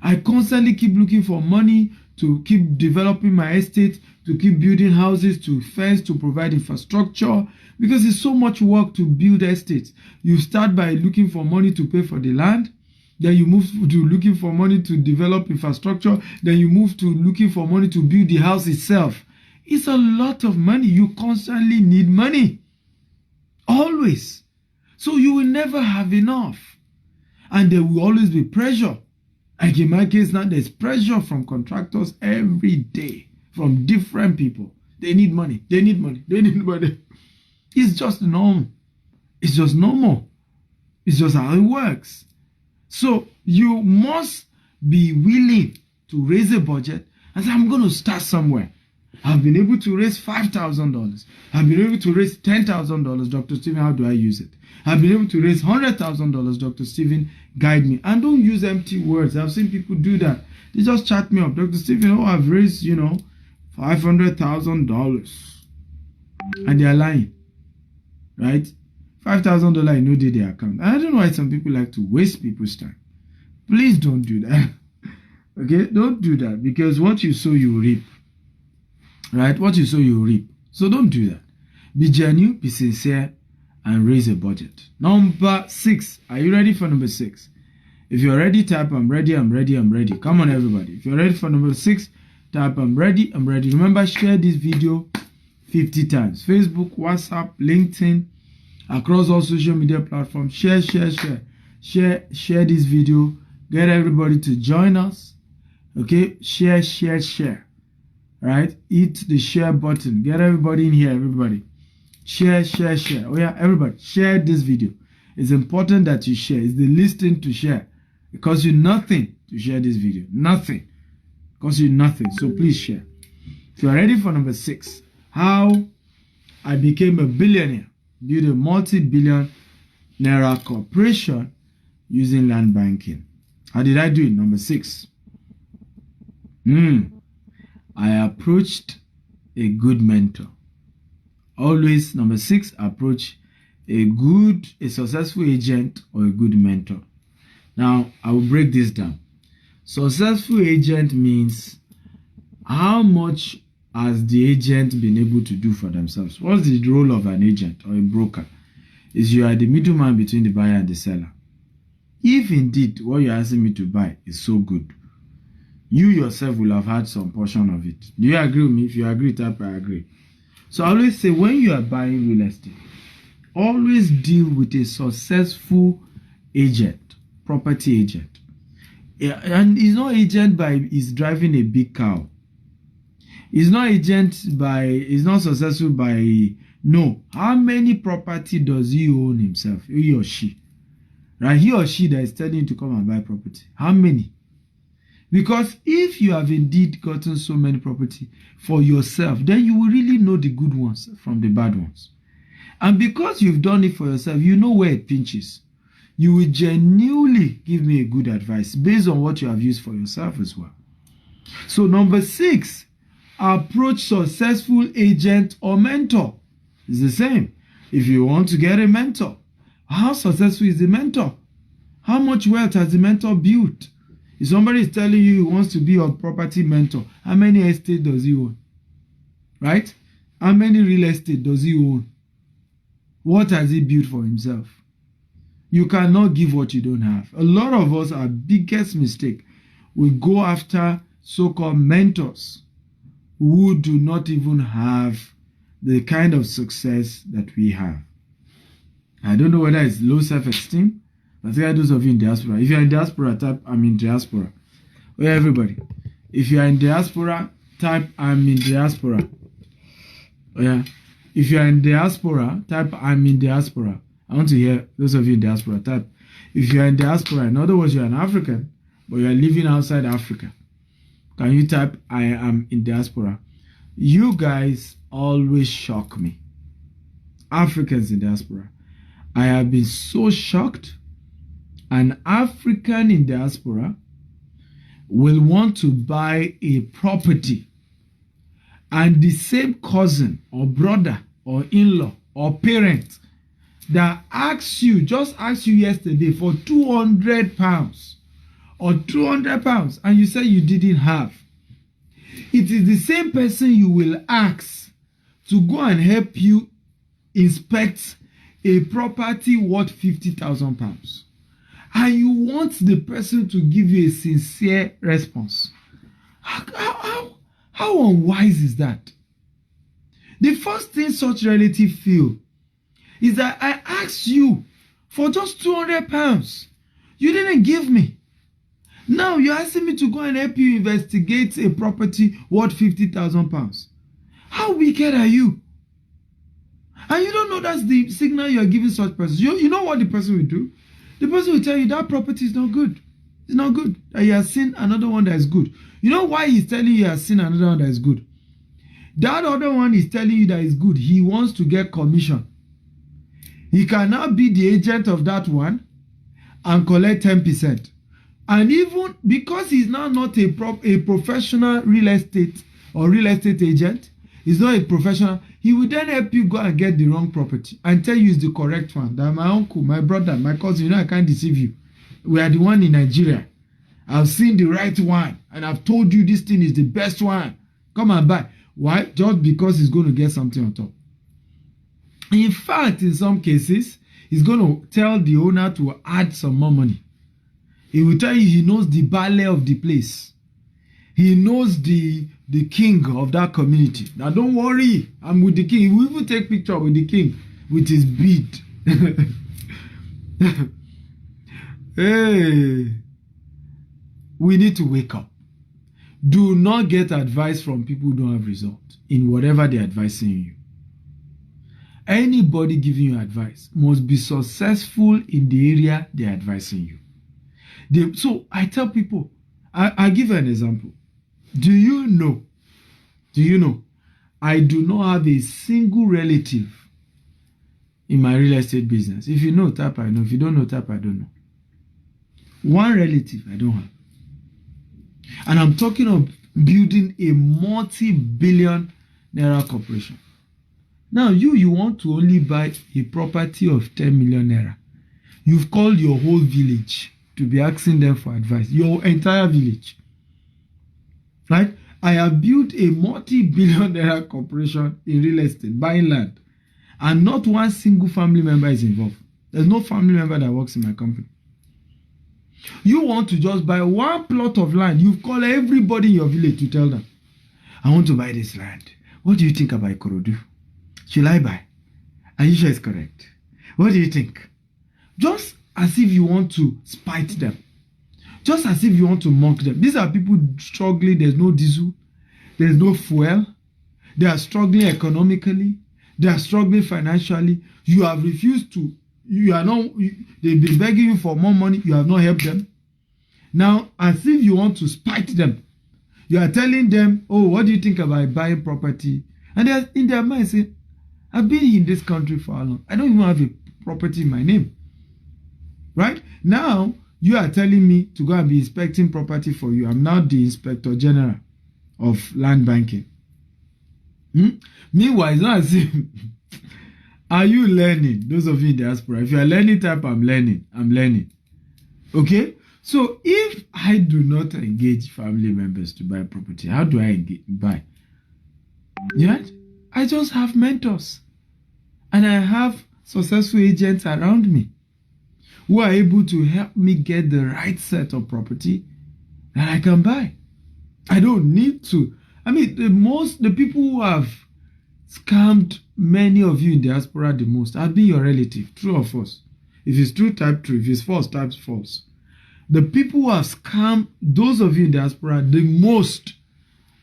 I constantly keep looking for money to keep developing my estate, to keep building houses, to fence, to provide infrastructure, because it's so much work to build estates. You start by looking for money to pay for the land, then you move to looking for money to develop infrastructure, then you move to looking for money to build the house itself. It's a lot of money. You constantly need money. Always. So you will never have enough. And there will always be pressure. Like in my case now, there's pressure from contractors every day, from different people. They need money. They need money. They need money. It's just normal. It's just normal. It's just how it works. So you must be willing to raise a budget and say, I'm going to start somewhere. I've been able to raise $5,000. I've been able to raise $10,000. Dr. Stephen, how do I use it? I've been able to raise $100,000. Dr. Stephen, guide me. And don't use empty words. I've seen people do that. They just chat me up. Dr. Stephen, I've raised, $500,000. And they're lying. Right? $5,000 in no day their account. And I don't know why some people like to waste people's time. Please don't do that. Okay? Don't do that. Because what you sow, you reap. Right? What you sow, you reap. So don't do that. Be genuine, be sincere, and raise a budget. Number 6. Are you ready for number 6? If you're ready, type I'm ready, I'm ready, I'm ready. Come on, everybody. If you're ready for number 6, type I'm ready, I'm ready. Remember, share this video 50 times. Facebook, WhatsApp, LinkedIn, across all social media platforms. Share this video. Get everybody to join us. Okay? Share. Right? Hit the share button. Get everybody in here, everybody. Share. Oh yeah, everybody, share this video. It's important that you share. It's the least thing to share. It costs you nothing to share this video. Nothing. It costs you nothing. So please share. If you are ready for number 6, how I became a billionaire. Build a multi-billion naira corporation using land banking. How did I do it? Number 6. I approached a good mentor. Always, number 6, approach a successful agent or a good mentor. Now, I will break this down. Successful agent means how much has the agent been able to do for themselves. What's the role of an agent or a broker? Is you are the middleman between the buyer and the seller. If indeed what you're asking me to buy is so good, you yourself will have had some portion of it. Do you agree with me? If you agree, type I agree. So I always say, when you are buying real estate, always deal with a successful agent, property agent. And he's not agent by he's driving a big car. He's not successful by, no. How many property does he own himself, he or she? Right? He or she that is telling you to come and buy property. How many? Because if you have indeed gotten so many property for yourself, then you will really know the good ones from the bad ones. And because you've done it for yourself, you know where it pinches. You will genuinely give me a good advice based on what you have used for yourself as well. So number 6, approach successful agent or mentor. It's the same. If you want to get a mentor, how successful is the mentor? How much wealth has the mentor built? If somebody is telling you he wants to be your property mentor, how many estate does he own? Right? How many real estate does he own? What has he built for himself? You cannot give what you don't have. A lot of us, our biggest mistake, we go after so-called mentors who do not even have the kind of success that we have. I don't know whether it's low self-esteem, particularly those of you in diaspora. If you're in diaspora, type I'm in diaspora. Oh, yeah, everybody. If you're in diaspora, type I'm in diaspora. Oh, yeah. If you're in diaspora, type I'm in diaspora. I want to hear those of you in diaspora type. If you're in diaspora, in other words, you're an African, but you're living outside Africa, can you type I am in diaspora? You guys always shock me. Africans in diaspora. I have been so shocked. An African in diaspora will want to buy a property, and the same cousin or brother or in-law or parent that just asked you yesterday for £200 or £200 and you said you didn't have, it is the same person you will ask to go and help you inspect a property worth £50,000. And you want the person to give you a sincere response. How unwise is that? The first thing such relatives feel is that I asked you for just £200. You didn't give me. Now you're asking me to go and help you investigate a property worth £50,000. How wicked are you? And you don't know that's the signal you're giving such person. You know what the person will do? The person will tell you that property is not good. It's not good. That he has seen another one that is good. You know why he's telling you he has seen another one that is good? That other one is telling you that is good. He wants to get commission. He can now be the agent of that one and collect 10%. And even because he's now not a professional real estate or real estate agent, he's not a professional, he will then help you go and get the wrong property and tell you it's the correct one. That my uncle, my brother, my cousin, I can't deceive you. We are the one in Nigeria. I've seen the right one and I've told you this thing is the best one. Come and buy. Why? Just because he's going to get something on top. In fact, in some cases, he's going to tell the owner to add some more money. He will tell you he knows the ballet of the place. He knows the king of that community. Now don't worry, I'm with the king. He will even take picture with the king with his beard. Hey, we need to wake up. Do not get advice from people who don't have results in whatever they're advising you. Anybody giving you advice must be successful in the area they're advising you. So I tell people, I give an example. Do you know, I do not have a single relative in my real estate business. If you know, type I know. If you don't know, type I don't know. One relative I don't have. And I'm talking of building a multi-billion naira corporation. Now you want to only buy a property of 10 million naira. You've called your whole village to be asking them for advice. Your entire village. Right? I have built a multi-billion naira corporation in real estate, buying land. And not one single family member is involved. There's no family member that works in my company. You want to just buy one plot of land. You've called everybody in your village to tell them, I want to buy this land. What do you think about Ikorodu? Should I buy? Are you sure it's correct? What do you think? Just as if you want to spite them. Just as if you want to mock them. These are people struggling. There's no diesel. There's no fuel. They are struggling economically. They are struggling financially. You have refused to. They've been begging you for more money. You have not helped them. Now, as if you want to spite them, you are telling them, oh, what do you think about buying property? And they're in their mind saying, I've been in this country for how long? I don't even have a property in my name. Right? Now, you are telling me to go and be inspecting property for you. I'm now the Inspector General of Land Banking. Meanwhile, it's not as if... Are you learning? Those of you in diaspora, if you are learning type, I'm learning. Okay? So, if I do not engage family members to buy property, how do I buy? Yeah? I just have mentors. And I have successful agents around me who are able to help me get the right set of property that I can buy. I don't need to. I mean, the people who have scammed many of you in diaspora the most have been your relative, true or false. If it's true, type true. If it's false, type false. The people who have scammed those of you in diaspora the most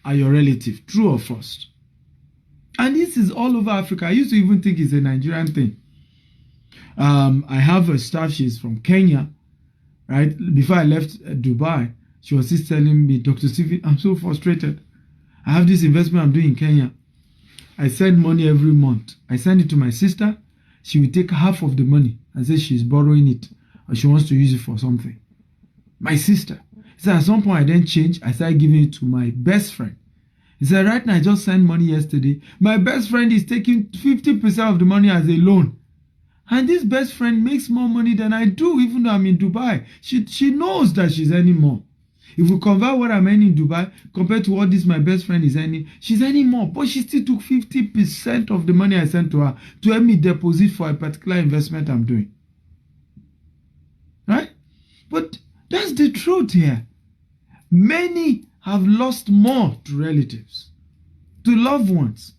are your relative, true or false. And this is all over Africa. I used to even think it's a Nigerian thing. I have a staff, she's from Kenya, right? Before I left Dubai, she was just telling me, Dr. Stephen, I'm so frustrated. I have this investment I'm doing in Kenya. I send money every month. I send it to my sister. She will take half of the money and say she's borrowing it or she wants to use it for something. My sister. He said, at some point I then changed. I started giving it to my best friend. He said, right now I just sent money yesterday. My best friend is taking 50% of the money as a loan. And this best friend makes more money than I do, even though I'm in Dubai. She knows that she's earning more. If we convert what I'm earning in Dubai compared to what this my best friend is earning, she's earning more. But she still took 50% of the money I sent to her to help me deposit for a particular investment I'm doing. Right? But that's the truth here. Many have lost more to relatives, to loved ones.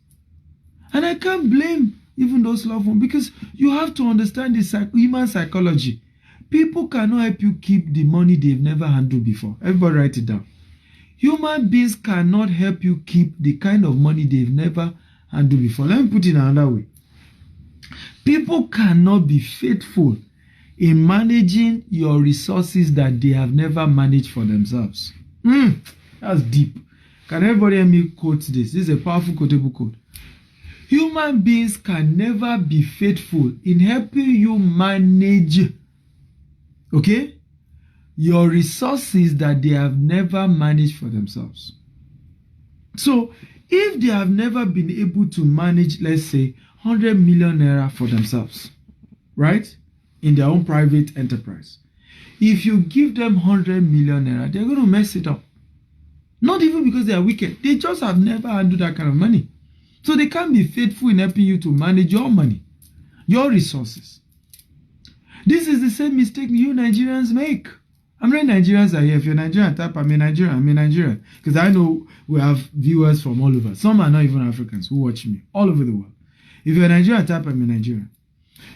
And I can't blame even those loved ones because you have to understand the human psychology. People cannot help you keep the money they've never handled before. Everybody write it down. Human beings cannot help you keep the kind of money they've never handled before. Let me put it another way. People cannot be faithful in managing your resources that they have never managed for themselves. That's deep. Can everybody hear me quote this? This is a powerful quotable quote. Human beings can never be faithful in helping you manage, okay, your resources that they have never managed for themselves. So, if they have never been able to manage, let's say, 100 million naira for themselves, right, in their own private enterprise, if you give them 100 million naira, they're going to mess it up. Not even because they are wicked. They just have never handled that kind of money. So they can't be faithful in helping you to manage your money, your resources. This is the same mistake you Nigerians make. How many Nigerians are here? If you're Nigerian, type I'm a Nigerian. Because I know we have viewers from all over. Some are not even Africans who watch me all over the world. If you're Nigerian, type I'm a Nigerian.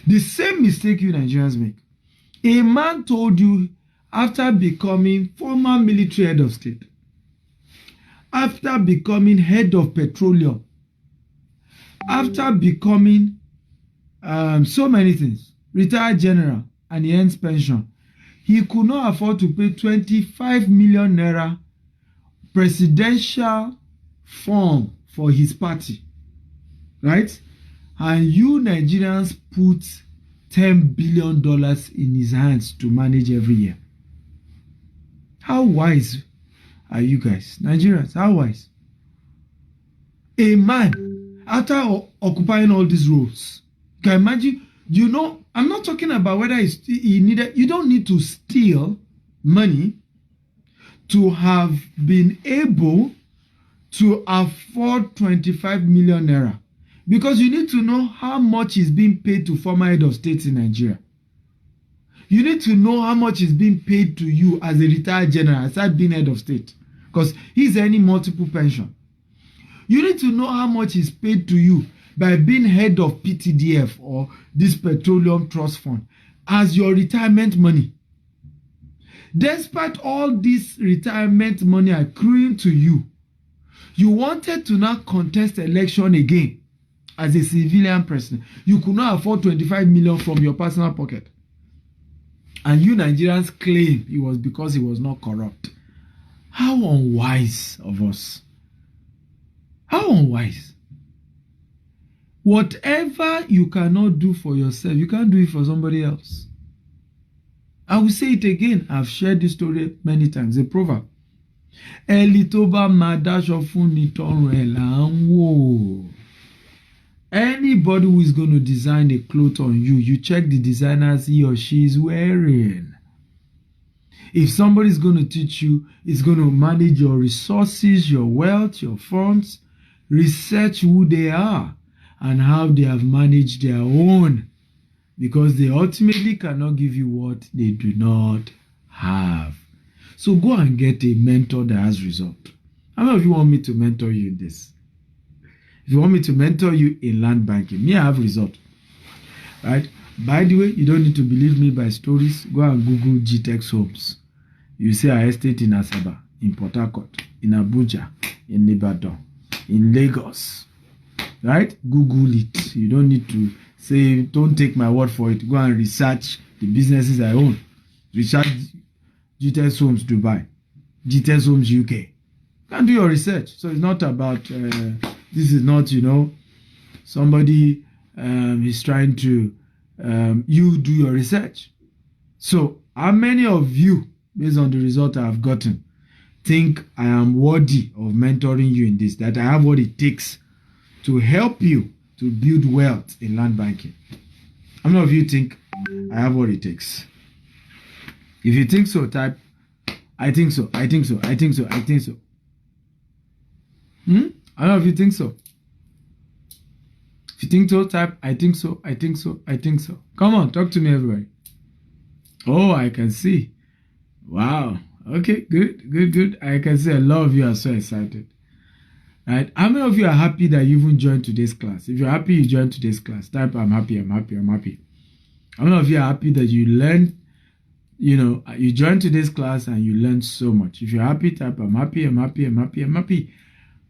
The same mistake you Nigerians make. A man told you after becoming former military head of state, after becoming head of petroleum, after becoming so many things, retired general, and he earns pension, he could not afford to pay 25 million naira presidential fund for his party, right? And you Nigerians put $10 billion in his hands to manage every year. How wise are you guys? Nigerians, how wise? A man, after occupying all these roles, can you imagine, I'm not talking about whether he needed, you don't need to steal money to have been able to afford 25 million naira. Because you need to know how much is being paid to former head of state in Nigeria. You need to know how much is being paid to you as a retired general, aside being head of state. Because he's earning multiple pension. You need to know how much is paid to you by being head of PTDF or this Petroleum Trust Fund as your retirement money. Despite all this retirement money accruing to you, you wanted to now contest election again as a civilian president. You could not afford 25 million from your personal pocket. And you Nigerians claim it was because he was not corrupt. How unwise of us. How unwise. Whatever you cannot do for yourself, you can't do it for somebody else. I will say it again. I've shared this story many times. A proverb. Ẹni tó bá máa dáṣọ fún ni tọrùn ẹ̀ là ń wò. Anybody who is going to design a cloth on you, you check the designers he or she is wearing. If somebody is going to teach you, it's going to manage your resources, your wealth, your funds, research who they are and how they have managed their own, because they ultimately cannot give you what they do not have. So go and get a mentor that has result. How many of you want me to mentor you in this? If you want me to mentor you in land banking, me, I have result. Right? By the way, you don't need to believe me by stories. Go and Google GTEX Homes. You see our estate in Asaba, in Port Harcourt, in Abuja, in Ibadan, in Lagos. Right? Google it. You don't need to say, don't take my word for it. Go and research the businesses I own. Research GTEX Homes Dubai, GTEX Homes UK. You can do your research. So it's not about, this is not, somebody is trying to, you do your research. So how many of you, based on the result I have gotten, think I am worthy of mentoring you in this, that I have what it takes to help you to build wealth in land banking? How many of you think I have what it takes? If you think so, type, I think so, I think so, I think so, I think so. How many of you think so? If you think so, type, I think so, I think so, I think so. Come on, talk to me, everybody. Oh, I can see. Wow. Okay, good, good, good. I can see a lot of you are so excited. Right? How many of you are happy that you even joined today's class? If you're happy you joined today's class, type, I'm happy, I'm happy, I'm happy. How many of you are happy that you learned, you joined today's class and you learned so much? If you're happy, type, I'm happy, I'm happy, I'm happy, I'm happy.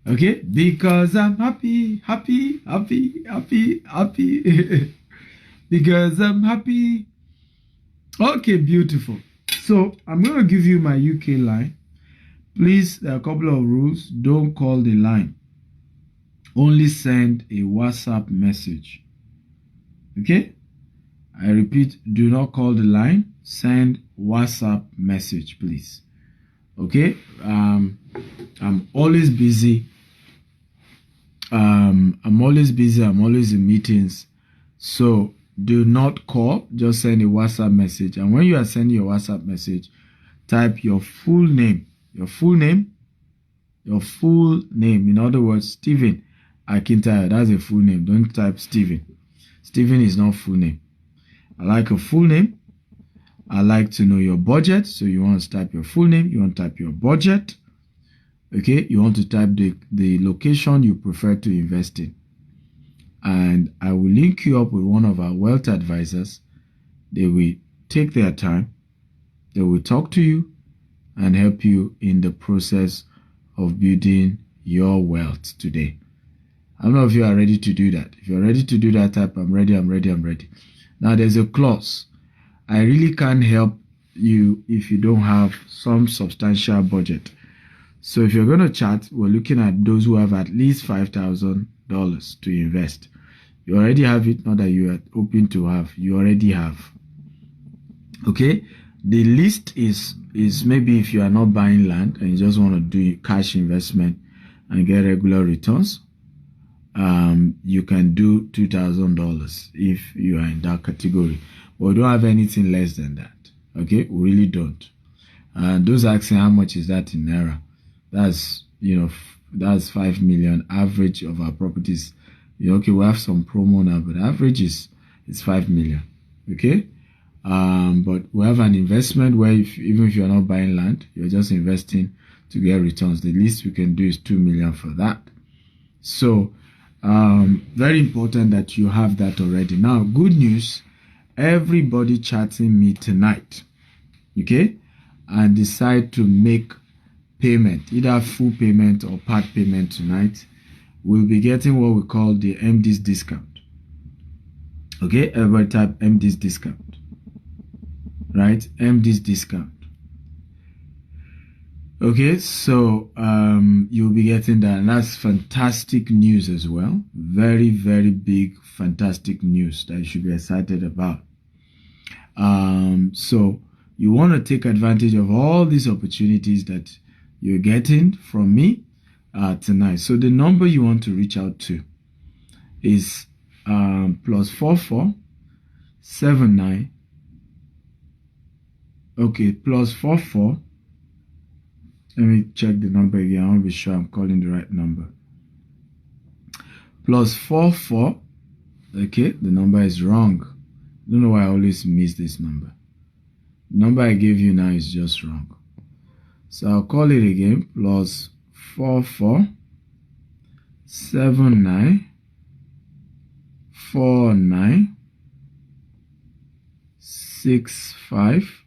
Okay? Because I'm happy, happy, happy, happy, happy. Because I'm happy. Okay, beautiful. So I'm going to give you my UK line. Please, there are a couple of rules. Don't call the line. Only send a WhatsApp message. Okay? I repeat, do not call the line. Send WhatsApp message, please. Okay? I'm always busy. I'm always busy. I'm always in meetings. So do not call. Just send a WhatsApp message. And when you are sending your WhatsApp message, type your full name. Your full name. Your full name. In other words, Stephen Akintayo. That's a full name. Don't type Stephen. Stephen is not full name. I like a full name. I like to know your budget. So you want to type your full name. You want to type your budget. Okay. You want to type the location you prefer to invest in. And I will link you up with one of our wealth advisors. They will take their time. They will talk to you and help you in the process of building your wealth today. How many of you are ready to do that? If you're ready to do that, type, I'm ready, I'm ready, I'm ready. Now there's a clause. I really can't help you if you don't have some substantial budget. So if you're going to chat, we're looking at those who have at least $5,000 to invest. You already have it, not that you are hoping to have. You already have. Okay? The list is maybe if you are not buying land and you just want to do cash investment and get regular returns, you can do $2,000 if you are in that category. But we don't have anything less than that. Okay? We really don't. And those asking how much is that in Naira? That's, that's 5 million average of our properties. Okay, we have some promo now, but the average is 5 million. Okay? But we have an investment where even if you're not buying land, you're just investing to get returns. The least we can do is 2 million for that. So, very important that you have that already. Now, good news, everybody chatting me tonight, okay, and decide to make payment, either full payment or part payment tonight, we'll be getting what we call the MD's discount. Okay, everybody type MD's discount. Right, MD's discount. Okay, so you'll be getting that, and that's fantastic news as well. Very, very big, fantastic news that you should be excited about. So you want to take advantage of all these opportunities that you're getting from me tonight. So the number you want to reach out to is +4479. Okay, +44. Let me check the number again. I want to be sure I'm calling the right number. +44. Okay, the number is wrong. I don't know why I always miss this number. The number I gave you now is just wrong. So I'll call it again. +44 79 49 65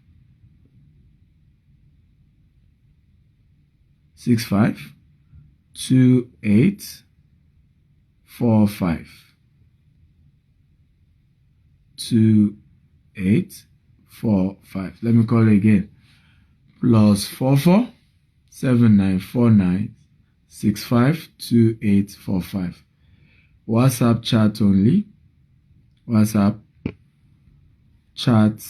2845. Let me call it again. +44 79 49 65 2845. WhatsApp chat only. WhatsApp chat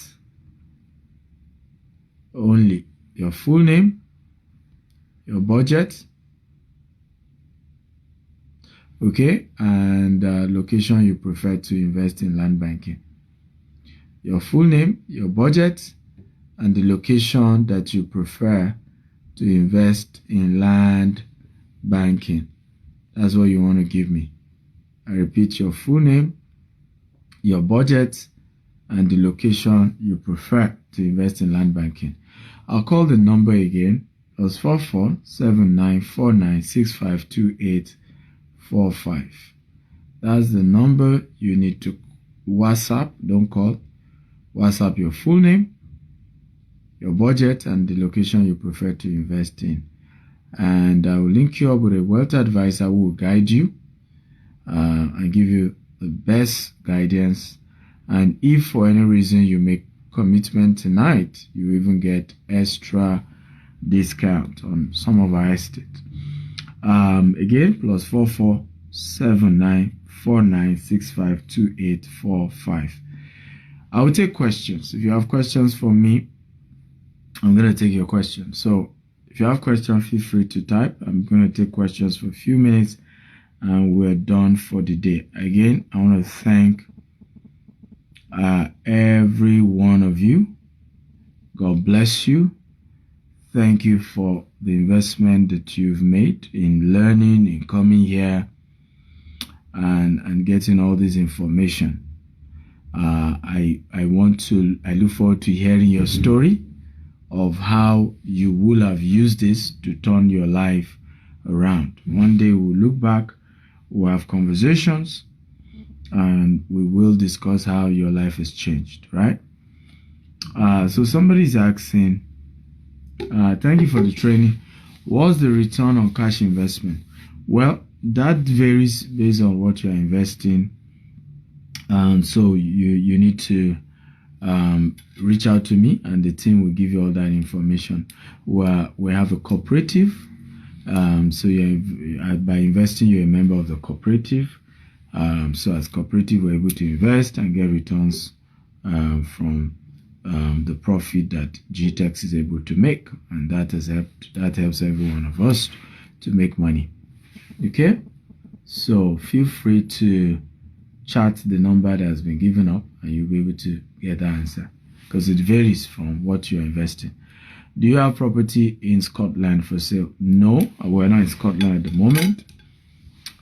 only. Your full name, your budget, okay, and location you prefer to invest in land banking. Your full name, your budget, and the location that you prefer to invest in land banking. That's what you want to give me. I repeat, your full name, your budget, and the location you prefer to invest in land banking. I'll call the number again. +44 79 49 65 2845. That's the number you need to WhatsApp. Don't call. WhatsApp your full name, your budget, and the location you prefer to invest in. And I will link you up with a wealth advisor who will guide you and give you the best guidance. And if for any reason you make commitment tonight, you even get extra discount on some of our estate. Again, +44 79 49 65 2845. I will take questions. If you have questions for me, I'm going to take your questions. So if you have questions, feel free to type. I'm going to take questions for a few minutes and we're done for the day. Again, I want to thank every one of you. God bless you. Thank you for the investment that you've made in learning, in coming here and getting all this information. I look forward to hearing your story of how you will have used this to turn your life around. One day we'll look back, we'll have conversations, and we will discuss how your life has changed, right? So somebody's asking, thank you for the training. What's the return on cash investment? Well, that varies based on what you're investing. And so you need to reach out to me and the team will give you all that information. We have a cooperative. So by investing, you're a member of the cooperative. So as cooperative, we're able to invest and get returns from the profit that GTEx is able to make, and that helps every one of us to make money. Okay, so feel free to chat the number that has been given up, and you'll be able to get the answer because it varies from what you're investing. Do you have property in Scotland for sale? No, we're not in Scotland at the moment.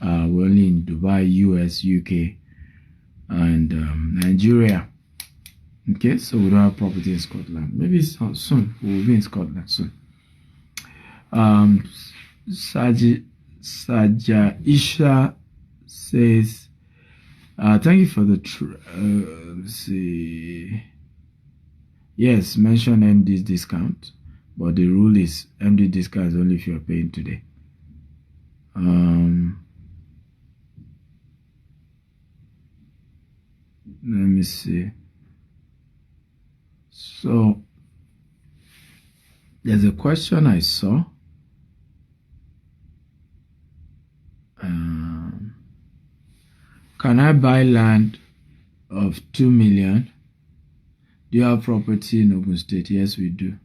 We're only in Dubai, US, UK, and Nigeria. Okay, so we don't have property in Scotland. Maybe soon we'll be in Scotland soon. Saja Isha says, thank you for the see. Yes, mention MD's discount, but the rule is MD discount is only if you're paying today. Let me see. So there's a question I saw. Can I buy land of 2 million? Do you have property in Ogun State? Yes, we do.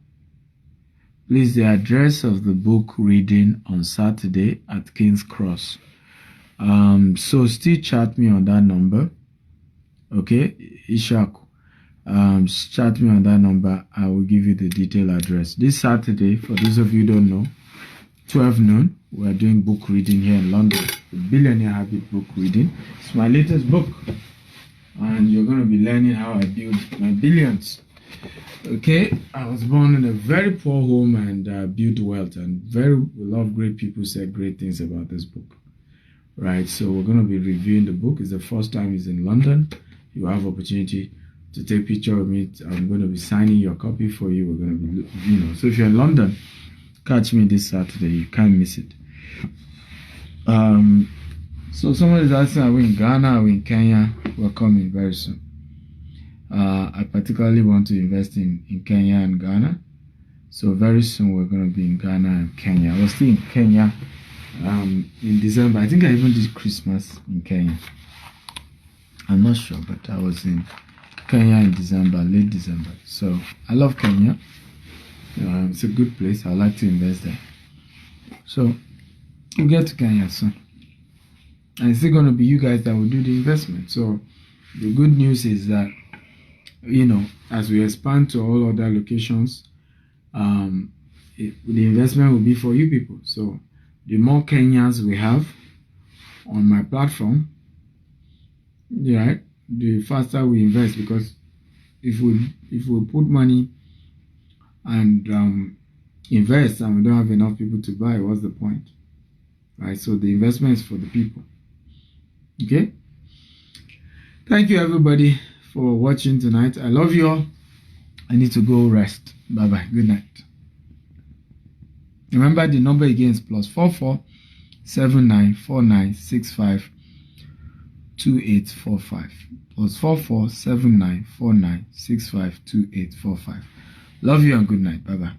Please, the address of the book reading on Saturday at King's Cross. So still chat me on that number. Okay, Ishak. Chat me on that number. I will give you the detailed address. This Saturday, for those of you who don't know, 12 noon, we are doing book reading here in London. The Billionaire Habit book reading. It's my latest book. And you're going to be learning how I build my billions. Okay, I was born in a very poor home and built wealth, and a lot of great people said great things about this book. Right, so we're going to be reviewing the book. It's the first time it's in London. You have opportunity to take a picture of me. I'm going to be signing your copy for you. We're going to be, so if you're in London, catch me this Saturday. You can't miss it. So someone is asking, are we in Ghana? Are we in Kenya? We're coming very soon. I particularly want to invest in Kenya and Ghana. So very soon we're going to be in Ghana and Kenya. I was still in Kenya in December. I think I even did Christmas in Kenya. I'm not sure, but I was in Kenya in December, late December. So I love Kenya. It's a good place. I'd like to invest there. So we'll get to Kenya soon. And it's still going to be you guys that will do the investment. So the good news is that, as we expand to all other locations, the investment will be for you people. So the more Kenyans we have on my platform, right, the faster we invest. Because if we put money and invest and we don't have enough people to buy, what's the point? Right? So the investment is for the people. Okay? Thank you everybody for watching tonight. I love you all. I need to go rest. Bye bye. Good night. Remember the number again is +44 794965 2845. +44 794965 2845. Love you and good night. Bye bye.